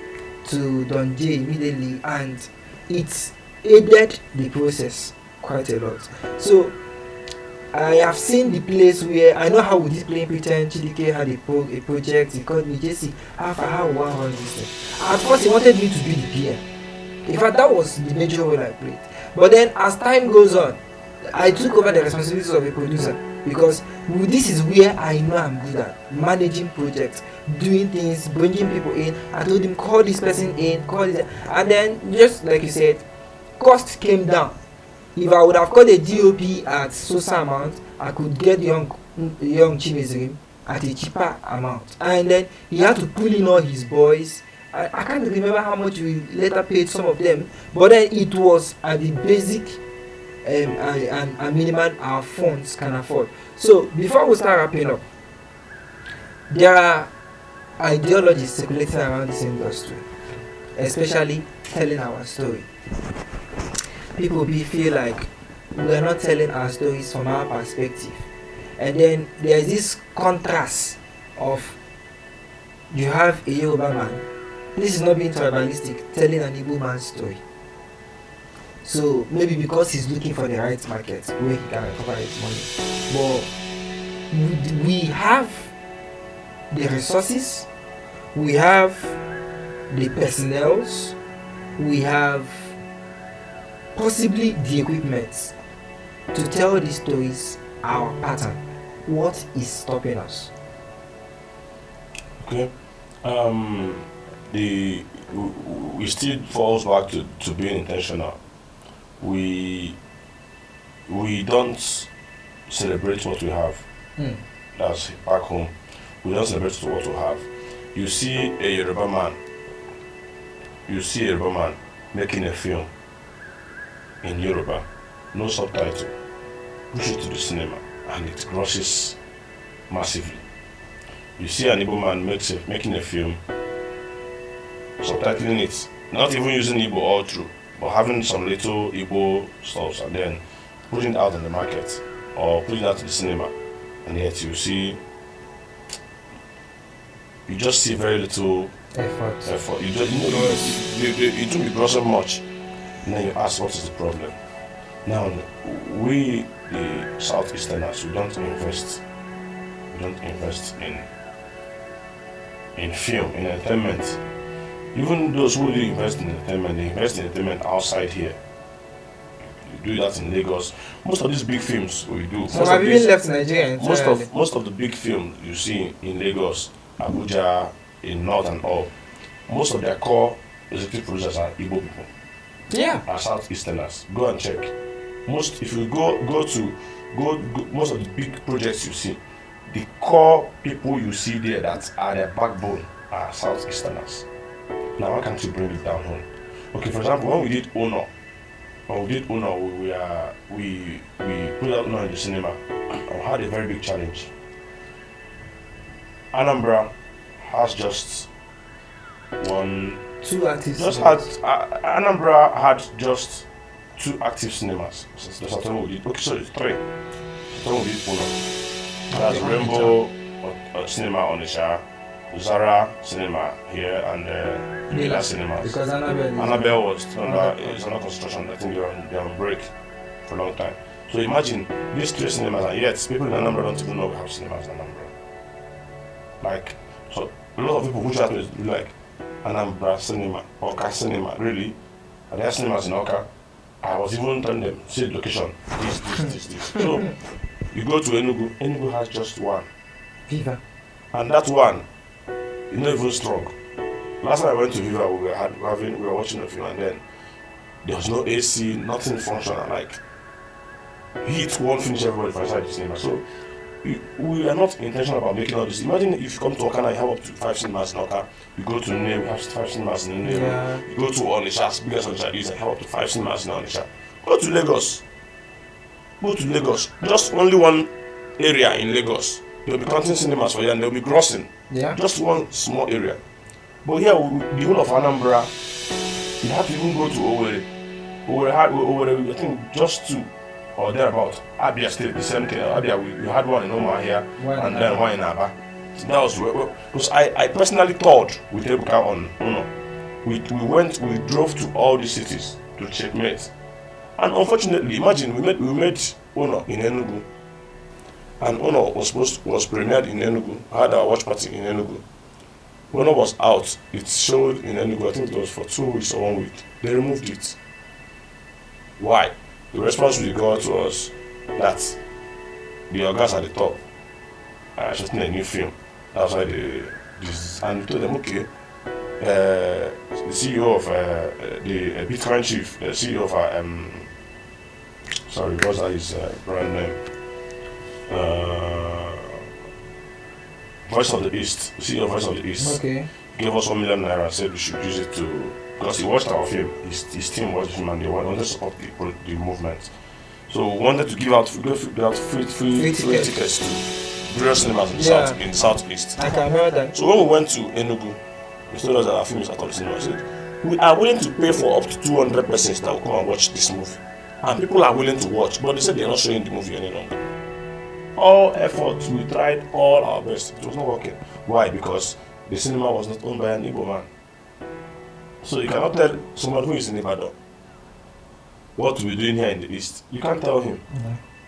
to Don J immediately, and it aided the process quite a lot. So I have seen the place where I know how we did Playing Pretend. Chidike had a project. He called me, JC, how one run this thing. At first he wanted me to be the PM. In fact, that was the major role I played. But then as time goes on, I took over the responsibilities of a producer, because this is where I know I'm good at managing projects, doing things, bringing people in. I told him, call this person in, call this, and then just like you said, cost came down. If I would have called a DOP at Sosa amount, I could get young Chimezrim at a cheaper amount. And then he had to pull in all his boys. I can't remember how much we later paid some of them, but then it was at the basic and minimum our funds can afford. So before we start wrapping up, there are ideologies circulating around this industry, especially telling our story. People feel like we are not telling our stories from our perspective, and then there is this contrast of you have a Yoruba man, this is not being tribalistic, telling an Igbo man's story. So maybe because he's looking for the right market where he can recover his money, but we have the resources, we have the personnels, we have possibly the equipment to tell these stories, our pattern. What is stopping us? Okay. We still falls back to being intentional. We don't celebrate what we have. That's back home. We don't celebrate what we have. You see a Yoruba man making a film in Yoruba, no subtitle, push it to the cinema, and it grosses massively. You see an Igbo man making a film, subtitling it, not even using Igbo all through, but having some little Igbo stuff and then putting it out in the market or putting it out to the cinema, and yet you just see very little effort. You don't it don't be grossing much. And then you ask, what is the problem? Now, we the Southeasterners, we don't invest in film, in entertainment. Even those who do invest in entertainment, they invest in entertainment outside here. You do that in Lagos. Most of these big films we do. So have you left Nigeria? Most of the big films you see in Lagos, Abuja, in North and all, most of their core executive producers are Igbo people. Yeah. Are Southeasterners. Go and check. Most of the big projects you see, the core people you see there that are their backbone are Southeasterners. Now why can't you bring it down home? Okay, for example, when we did Uno, we put out Uno in the cinema and had a very big challenge. Anambra has just Anambra had just 2 active cinemas. Since the Saturday we did, okay, sorry, 3. Saturday we did Uno. That's Rainbow Cinema Onisha, Zara Cinema here, and Mila Cinemas. Because Annabelle was under construction. I think they're on break for a long time. So imagine these 3 cinemas, and yet people in Anambra don't even know we have cinemas in Anambra. Like, so a lot of people who chat me is like, Anambra Cinema, Oka Cinema, really? Are there cinemas in Oka? I was even telling them, see the location, this. So you go to Enugu has just 1. Viva. And that one is not even strong. Last time I went to Viva, we were watching a film, and then there was no AC, nothing functional. Like, heat won't finish everybody for inside the cinema. So we are not intentional about making all this. Imagine if you come to Oka and you have up to 5 cinemas in Oka. You go to Nne, we have 5 cinemas in Nne. Yeah. You go to Onisha, biggest Onisha is, and have up to 5 cinemas in Onisha. Go to Lagos. Just only one area in Lagos. They'll be counting cinemas for you and they'll be grossing. Yeah. Just one small area. But here, the whole of Anambra, you have to even go to Owerri. Owerri, I think just 2 or thereabout. Abia State, the same thing. Abia, we had one in Oma here, and then one in Aba. So that was because I personally toured with Ebuka on Uno. We drove to all these cities to checkmate. And unfortunately, imagine we made Uno in Enugu. And Uno was premiered in Enugu. I had our watch party in Enugu. When it was out, it showed in Enugu. I think it was for 2 weeks or 1 week. They removed it. Why? The response we got was that the organs at the top are shooting a new film. That's why and we told them, okay, the CEO of the Bitcoin chief, the CEO of sorry, what's his brand name? Voice of the East, the CEO of Voice of the East, Okay. gave us 1 million naira and said we should use it to, because he watched our film, his team watched him and they wanted to support the movement. So we wanted to give out free tickets to various cinemas in the southeast. I can hear that. So when we went to Enugu, they told us that our film is at all the cinema. I said, we are willing to pay for up to 200 persons that will come and watch this movie. And people are willing to watch, but they said they're not showing the movie any longer. All efforts, we tried all our best. It was not working. Why? Because the cinema was not owned by an Igbo man. So you cannot tell someone who is in Ibadan what we're doing here in the East. You can't tell him.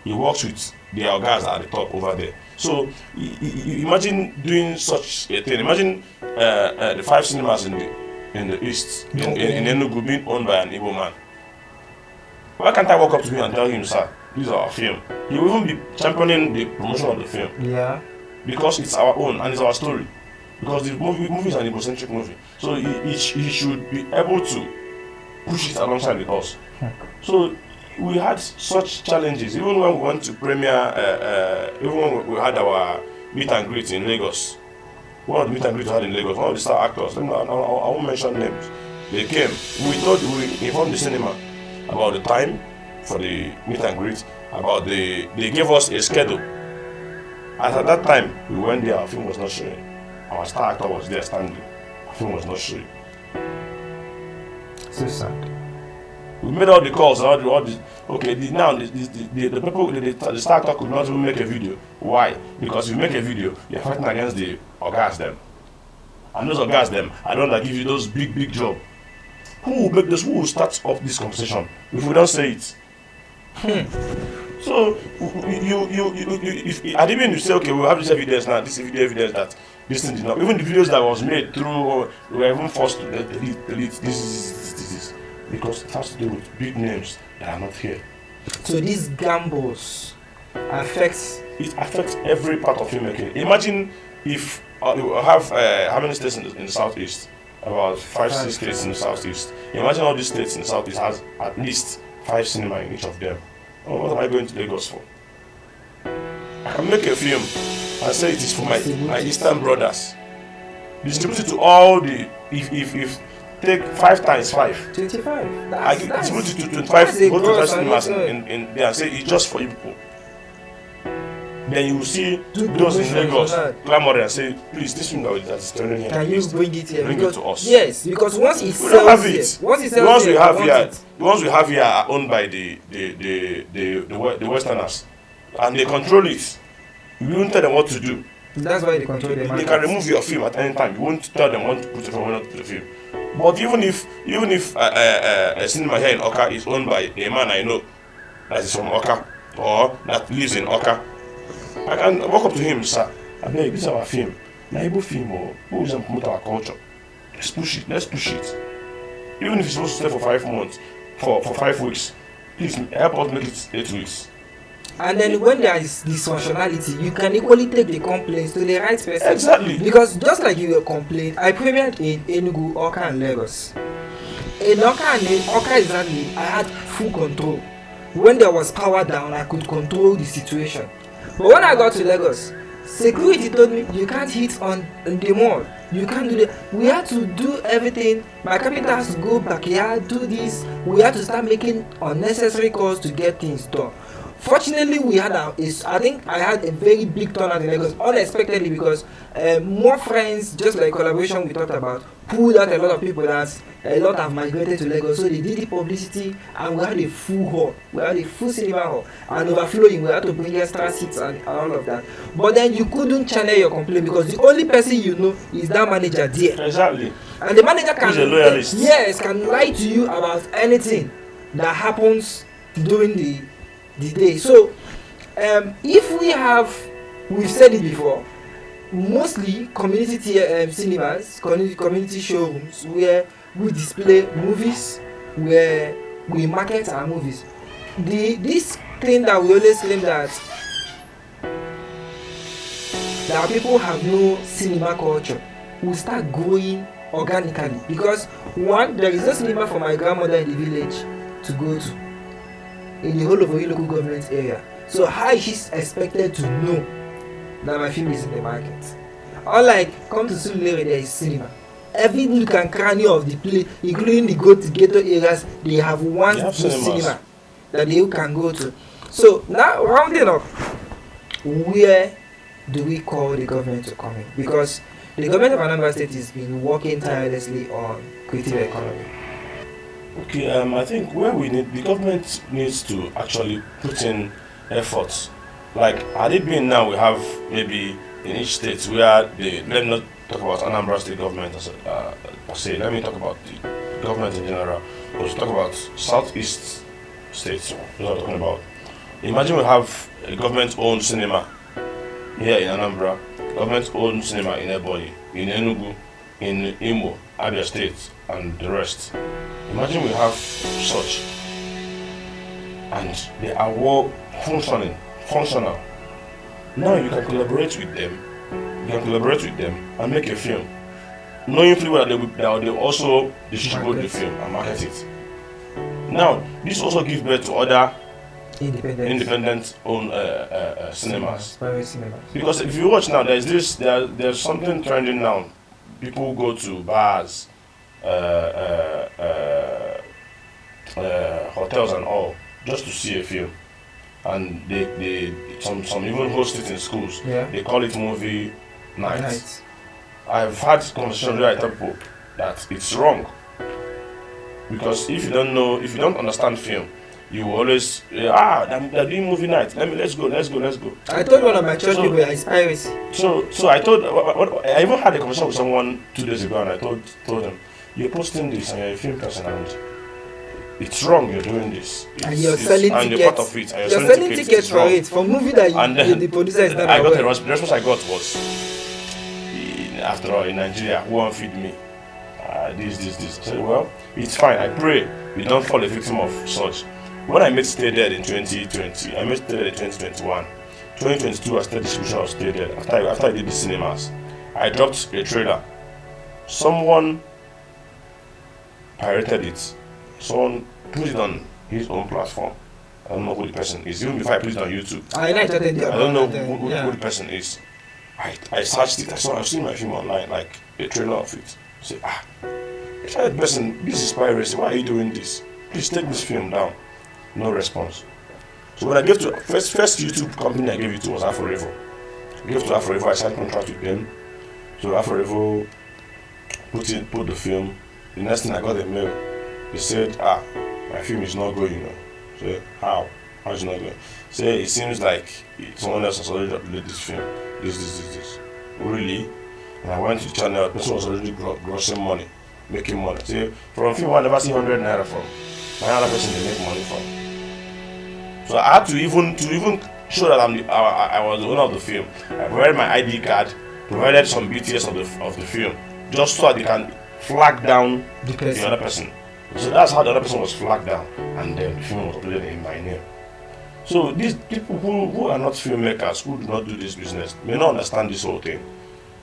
he works with their guys at the top over there. So imagine doing such a thing. Imagine the 5 cinemas in the east in Enugu being owned by an Igbo man. Why can't I walk up to him and tell him, sir, this is our film? He will even be championing the promotion of the film. Yeah. Because it's our own and it's our story. Because the movie is an Igbo-centric movie. So he should be able to push it alongside with us. So we had such challenges. Even when we went to premiere, even when we had our meet and greet in Lagos. One of the meet and greet we had in Lagos, one of the star actors, I won't mention names, they came. We informed the cinema about the time for the meet and greet, they gave us a schedule. As at that time, we went there, our film was not showing. Our star actor was there standing. Our film was not showing. So sad. We made all the calls, all the okay. Now the people, the star actor could not even make a video. Why? Because if you make a video, you're fighting against the orgas them, and those orgas them are the ones that give you those big job. Who will make this? Who will start up this conversation if we don't say it? So if at the end you say, okay, we'll have this evidence now, this video evidence that this thing did not. Even the videos that was made through, we were even forced to delete. This is because it has to do with big names that are not here. So these gambles affects every part of filmmaking. Imagine if you have how many states in the southeast? About 5-6 states in the southeast. Imagine all these states in the southeast has at least 5 cinemas in each of them. Oh, what am I going to Lagos for? I can make a film and say it is for my eastern brothers. Distribute it to all the if take 5 times 5. 25. I distribute it to 25 cinemas in there and say it's just for you people. Then you will see those in Lagos glamorous and say, please, this film that is turning here. Can you bring it here? Bring it to us. Yes, because once it sells, we don't have it. The ones we have here are owned by the Westerners, and they control it. You won't tell them what to do. That's why they control them. They can remove your film at any time. You won't tell them what to put the film or not to put the film. But even if a cinema here in Oka is owned by a man I know that is from Oka or that lives in Oka, I can walk up to him, sir. I beg, this is our film. Naibu film, or who is promote our culture? Let's push it. Even if it's supposed to stay for 5 months, for 5 weeks, please help us make it 8 weeks. And then when there is dysfunctionality, you can equally take the complaints to the right person. Exactly. Because just like you complained, I premiered in Enugu, Oka and Lagos. In Oka exactly, I had full control. When there was power down, I could control the situation. But when I got to Lagos, security told me, you can't hit on the mall. You can't do that. We had to do everything. My carpenter has to go backyard, do this. We had to start making unnecessary calls to get things done. Fortunately, I think I had a very big turnout in Lagos, unexpectedly, because more friends, just like collaboration we talked about, pulled out a lot of people that a lot have migrated to Lagos. So they did the publicity, and we had a full hall. We had a full cinema hall, and overflowing. We had to bring extra seats and all of that. But then you couldn't channel your complaint because the only person you know is that manager there. Exactly. And the manager can, he's a loyalist. Yes, can lie to you about anything that happens during the day. So if we've said it before, mostly community cinemas, community showrooms where we display movies, where we market our movies. This thing that we always claim that people have no cinema culture will start growing organically, because one, there is no cinema for my grandmother in the village to go to in the whole of Oyo local government area. So how is she expected to know that my film is in the market? Unlike, come to Sopulu, there is cinema. Every nook and cranny of the place, including the ghetto areas, they have one cinema that they can go to. So now, rounding up, where do we call the government to come in? Because the government of Anambra State has been working tirelessly on creative economy. Okay, I think where the government needs to actually put in efforts. Like, had it been now, we have maybe in each state where let me not talk about Anambra State government per se, let me talk about the government in general. We'll talk about Southeast states, we're talking about. Imagine we have a government-owned cinema here in Anambra, government-owned cinema in Ebonyi, in Enugu, in Imo, Abia State, and the rest. Imagine we have such, and they are all functional. Now you can collaborate with them. And make a film, knowing fully well that they also distribute the film and market it. Now, this also gives birth to other independent owned cinemas. Private cinemas. Because if you watch now, there's something trending now. People go to bars, hotels and all just to see a film, and some even host it in schools. Yeah. They call it movie night. I've had conversations where I tell people that it's wrong, because if you don't understand film, you will always they're doing movie night. Let's go. I told one of my church people it's piracy. So I I even had a conversation with someone 2 days ago, and I told them, you're posting this and you're a film person, and it's wrong. You're doing this, and you're selling tickets. And you're part of it. And you're selling tickets for it for movie that the producer is not aware. The response I got was, after all, in Nigeria, who won't feed me? This. I said, well, it's fine. I pray we don't fall a victim of such. When I made Stay Dead in 2020, I made Stay Dead in 2021. 2022, I started distribution of Stay Dead. After I did the cinemas, I dropped a trailer. Someone pirated it. Someone put it on his own platform. I don't know who the person is. Even before I put it on YouTube, I don't know who the person is. I searched it. I've seen my film online, like a trailer of it. I said, the person, this is piracy. Why are you doing this? Please take this film down. No response. So when I gave to first YouTube company I gave it to was Afrorevo. I gave to Afrorevo. I signed contract with them. So Afrorevo put the film. The next thing I got a mail. They said, my film is not going. So how is it not going? Say it seems like someone else has already uploaded this film. This. Really? And I went to the channel. The person was already grossing money, making money. Say from film I never see 100 naira from. Another person they make money from. So I had to even show that I was the owner of the film. I provided my ID card, provided some BTS of the film, just so that they can flag down the other person. So that's how the other person was flagged down, and then the film was uploaded in my name. So these people who are not filmmakers, who do not do this business, may not understand this whole thing.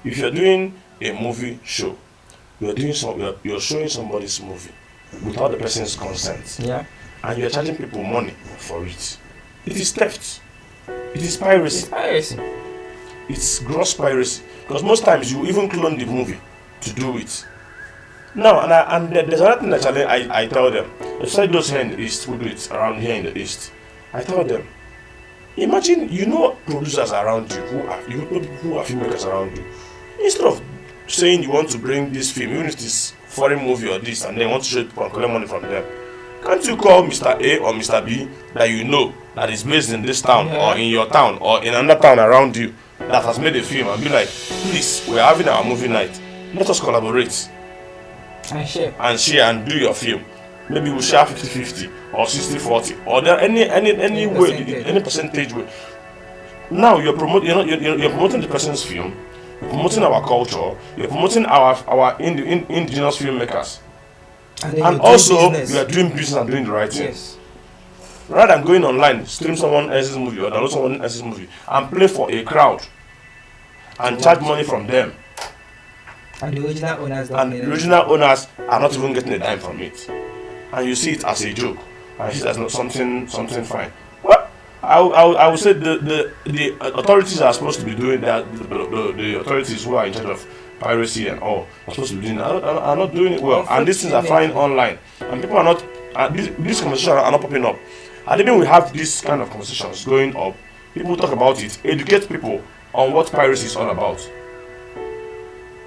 If you're doing a movie show, you're showing somebody's movie without the person's consent. Yeah. And you're charging people money for it. It is theft. It is piracy. It's gross piracy. Because most times you even clone the movie to do it. Now, and there's another thing that I tell them, especially those here in the East who do it around here in the East. I tell them, imagine producers around you who are filmmakers around you. Instead of saying you want to bring this film, even if it is foreign movie or this, and then want to show people and collect money from them, can't you call Mr. A or Mr. B that you know that is based in this town or in your town or in another town around you that has made a film and be like, please, we're having our movie night. Let us collaborate and share and do your film. Maybe we'll share 50-50 or 60-40 or there any way, any percentage way. Now you're promoting the person's film, you're promoting our culture, you're promoting our indigenous filmmakers. And also, you are doing business and doing the right thing. Yes. Rather than going online, stream someone else's movie or download someone else's movie and play for a crowd and charge money from them. And the original owners are not even getting a dime from it. And you see it as a joke. And you see it as not something fine. Well, I would say the authorities are supposed to be doing that. The authorities who are in charge of piracy and all are supposed to be doing it, are not doing it well, and these things are flying online, and people are not. These conversations are not popping up. And even we have these kind of conversations going up, people talk about it, educate people on what piracy is all about.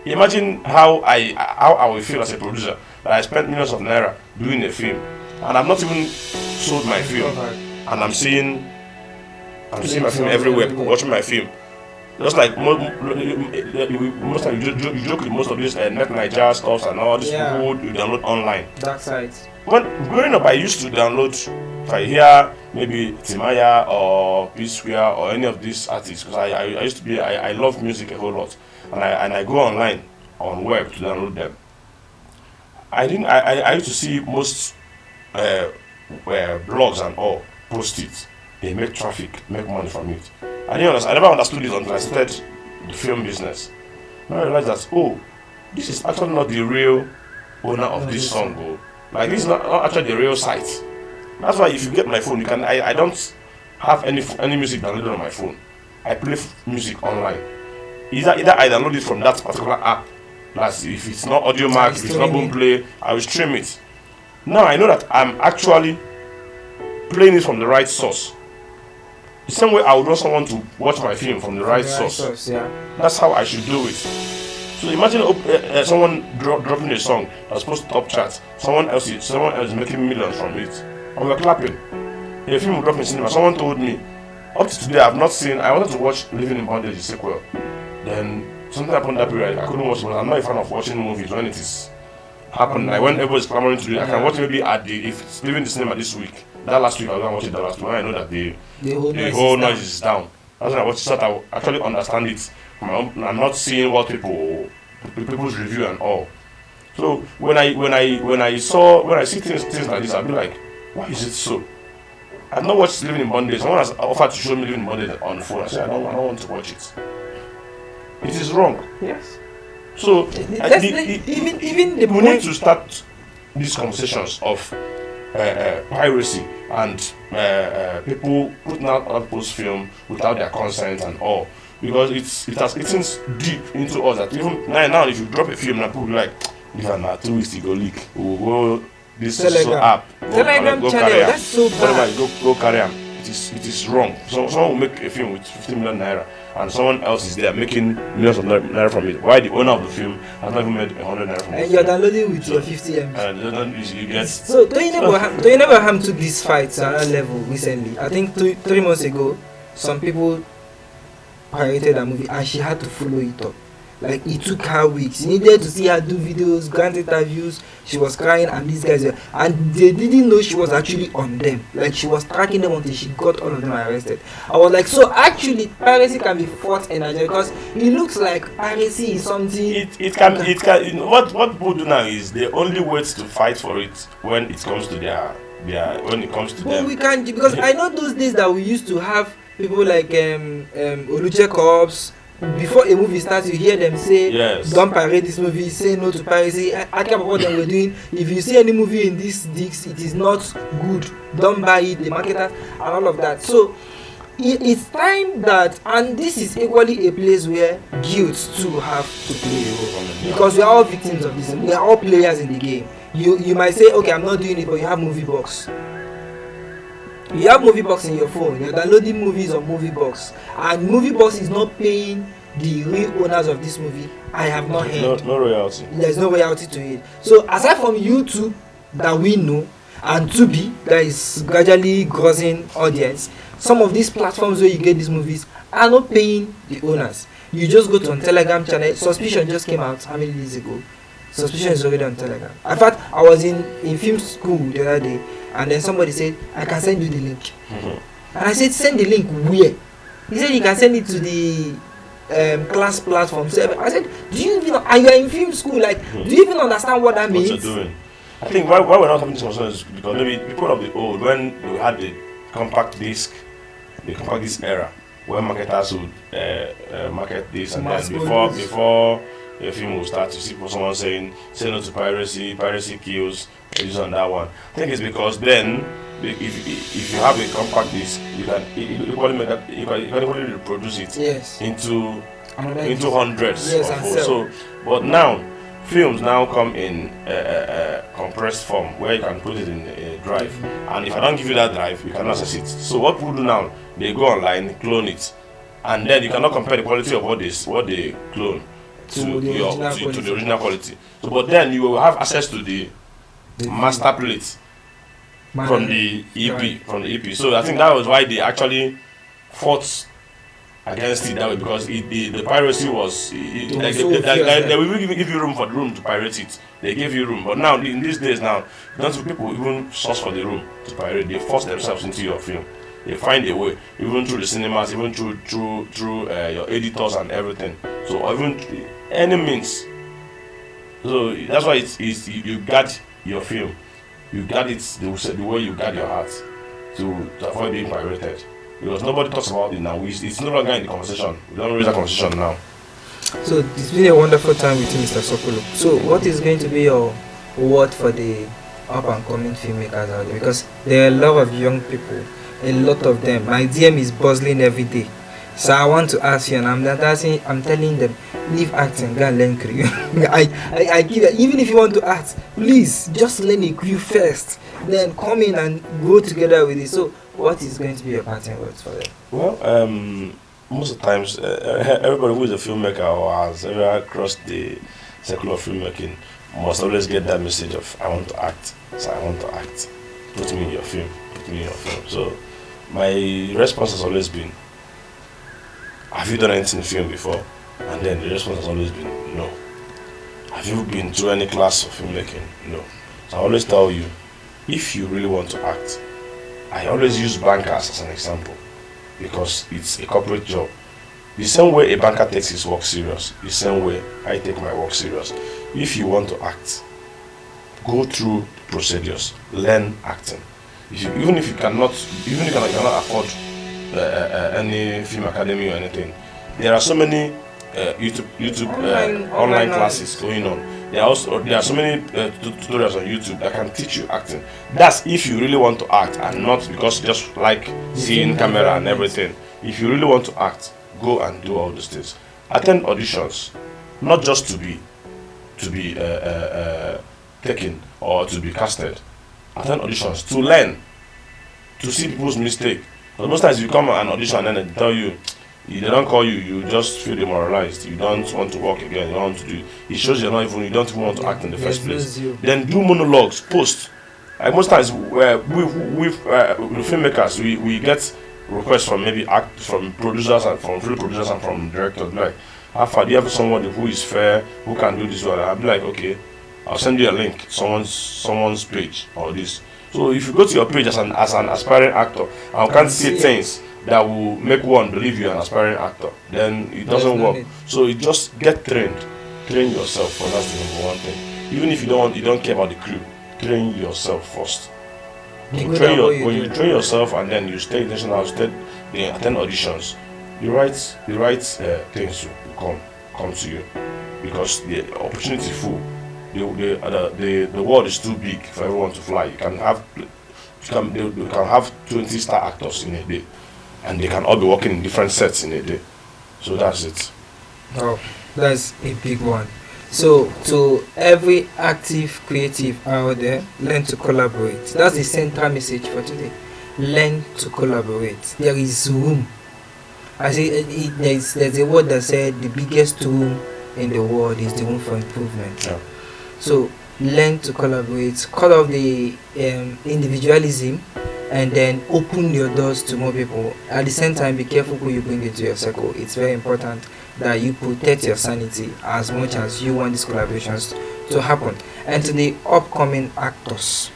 Imagine how I will feel as a producer that I spent millions of naira doing a film, and I've not even sold my film, and I'm seeing my film everywhere, people watching my film. Just like most time you joke with most of these net Nigeria stuff and all these Yeah. people you download online. Dark side. When growing up, I used to download. If I hear maybe Timaya or P Square or any of these artists, because I used to be I love music a whole lot, and I go online on web to download them. I used to see most blogs and all post it. They make traffic, make money from it. I didn't understand. I never understood it until I started the film business. Now I realized that this is actually not the real owner of this song. Like this is not actually the real site. That's why if you get my phone, you can. I don't have any music downloaded on my phone. I play music online. Either I download it from that particular app. That's if it's not Audio Max, if it's not Boomplay, I will stream it. Now I know that I'm actually playing it from the right source. The same way I would want someone to watch my film from the right source. Yeah. That's how I should do it. So imagine someone dropping a song that's supposed to top charts. Someone else is making millions from it, and we're clapping. A film will drop in cinema. Someone told me, up to today I've not seen. I wanted to watch Living in Bondage, the sequel. Then something happened that period. I couldn't watch it because I'm not a fan of watching movies when it is happening. Like when everybody's clamoring to do it, I can watch maybe if it's leaving the cinema this week. That last week I was going to watch it the last week when I know that the whole noise is down. That's when I watch it so that I actually understand it. I'm not seeing what people's review and all. So when I see things like this, I'll be like, why is it so? I've not watched Living in Bondage. Someone has offered to show me Living in Bondage on the phone. I said I don't want to watch it. It is wrong. Yes. So even the we need to start these conversations of piracy and people putting out other people's film without their consent and all, because it has eaten deep into us that even now if you drop a film, people will be like, "This is not 2 weeks to go leak. We'll go this so app, Telegram channel. That's so bad. Go carry them." It is wrong. So someone will make a film with 50 million naira, and someone else is there making millions of naira from it. Why the owner of the film has not even made 100 naira from it? And you're downloading with your 50 MB. And you get. So Toyin took this fight to another level recently. I think 3 months ago, some people pirated a movie and she had to follow it up. Like it took her weeks. You needed to see her do videos, grant interviews. She was crying, and these guys were, and they didn't know she was actually on them. Like she was tracking them until she got all of them arrested. I was like, so actually piracy can be fought in Nigeria, because it looks like piracy is something. It can. You know, what people do now is they only wait to fight for it when it comes to when it comes to them. We can't, because I know those days that we used to have people like Oluche Corps. Before a movie starts, you hear them say, yes, don't pirate this movie, say no to piracy. I care about what they were doing. If you see any movie in this disc, it is not good, don't buy it, the marketers, and all of that. So it's time that, and this is equally a place where guilt too have to play a role, because we are all victims of this. We are all players in the game. You might say, okay, I'm not doing it, but you have Movie Box. You have Movie Box in your phone. You're downloading movies on Movie Box, and Movie Box is not paying the real owners of this movie. I have not heard. No royalty. There's no royalty to it. So aside from YouTube that we know, and Tubi that is gradually grossing audience, some of these platforms where you get these movies are not paying the owners. You just go to a Telegram channel. Suspicion just came out how many days ago? Suspicion is already on Telegram. In fact, I was in film school the other day, and then somebody said, I can send you the link. Mm-hmm. And I said, send the link where? He said, you can send it to the class platform. So I said, do you even, and you're in film school, like, do you even understand what that means? What you're doing. I think why we're not having this concern is because maybe people of the old, when we had the compact disc era, where marketers would market this, and then before a film will start, to see someone saying, say no to piracy kills, this and that one. I think it's because then, if you have a compact disc, you can equally reproduce it, yes, into disc, hundreds. Yes, of so, but now films now come in compressed form where you can put it in a drive, and if I don't give you that drive, you cannot access it. So what people do now, they go online, clone it, and then you cannot compare the quality of what they clone to the original quality. So, but then you will have access to the master plate from the EP. So I think that was why they actually fought against it that way, because the piracy was like, so they will even give you room to pirate it. They gave you room, but now in these days now, don't see people even source for the room to pirate. They force themselves into your film. They find a way, even through the cinemas, even through your editors and everything. So even any means. So that's why you guard your film. You guard it the way you guard your heart to avoid being pirated. Because nobody talks about it now. It's no longer in the conversation. We don't raise that conversation now. So it's been a wonderful time with you, Mr. Sopulu. So what is going to be your word for the up and coming filmmakers out there? Because there are a lot of young people, a lot of them. My DM is buzzing every day. So I want to ask you, and I'm telling them, leave acting, go and learn crew. I give it, even if you want to act, please just learn a crew first, then come in and go together with it. So what is going to be your parting words for them? Well, most of the times, everybody who is a filmmaker or has ever crossed the circle of filmmaking must always get that message of, I want to act, so I want to act. Put me in your film, put me in your film. So my response has always been, have you done anything in film before? And then the response has always been, no. Have you been through any class of filmmaking? No. So I always tell you, if you really want to act, I always use bankers as an example, because it's a corporate job. The same way a banker takes his work serious, the same way I take my work serious. If you want to act, go through procedures, learn acting. Even if you cannot afford any film academy or anything, there are so many YouTube online classes going on. There are so many tutorials on YouTube that can teach you acting. That's if you really want to act, and not because you just like seeing camera and everything. If you really want to act, go and do all these things. Attend auditions, not just to be taken or to be casted. Attend auditions to learn, to see people's mistake. But most times you come an audition and then they tell you, they don't call you, you just feel demoralized. You don't want to work again. You don't want to do. It shows you don't even want to act in the first place. Then do monologues, post. Like most times, with filmmakers, we get requests from from producers and from film producers and from directors. Like, how far do you have somebody who is fair, who can do this one? I'll be like, okay, I'll send you a link, someone's page or this. So if you go to your page as an aspiring actor and can't see things that will make one believe you're an aspiring actor, then it doesn't work. So you just get trained. Train yourself first. That's the number one thing. Even if you don't care about the crew, train yourself first. When you train yourself and then you stay intentional, attend auditions, the right things will come to you, because the opportunity is full. The world is too big for everyone to fly. You can have 20-star actors in a day, and they can all be working in different sets in a day. So that's it. Oh, that's a big one. So to every active creative out there, learn to collaborate. That's the central message for today. Learn to collaborate. There is room. I say there's a word that said the biggest room in the world is the room for improvement. Yeah. So learn to collaborate, cut off the individualism, and then open your doors to more people. At the same time, be careful who you bring into your circle. It's very important that you protect your sanity as much as you want these collaborations to happen. And to the upcoming actors,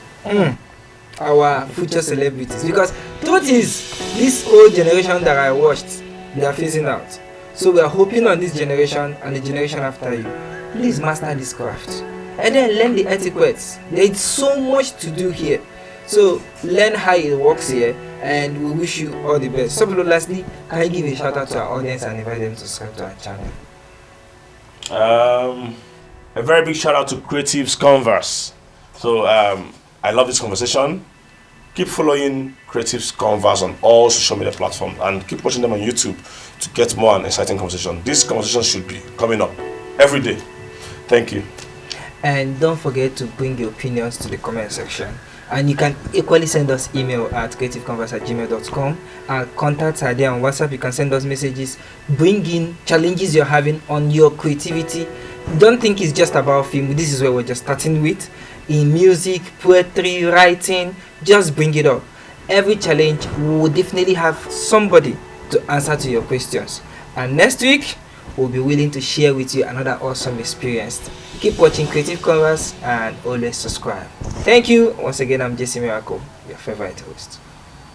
our future celebrities, because truth is, this old generation that I watched, they are phasing out. So we are hoping on this generation and the generation after you, please master this craft and then learn the etiquettes. There's so much to do here. So learn how it works here, and we wish you all the best. So lastly, can you give a shout out to our audience and invite them to subscribe to our channel? A very big shout out to Creatives Converse. So I love this conversation. Keep following Creatives Converse on all social media platforms, and keep watching them on YouTube to get more and exciting conversation. This conversation should be coming up every day. Thank you. And don't forget to bring your opinions to the comment section. And you can equally send us email at creativeconverse@gmail.com. Our contacts are there on WhatsApp. You can send us messages. Bring in challenges you're having on your creativity. Don't think it's just about film. This is where we're just starting with. In music, poetry, writing, just bring it up. Every challenge, we will definitely have somebody to answer to your questions. And next week, we'll be willing to share with you another awesome experience. Keep watching Creative Converse and always subscribe. Thank you. Once again, I'm Jesse Miracle, your favorite host.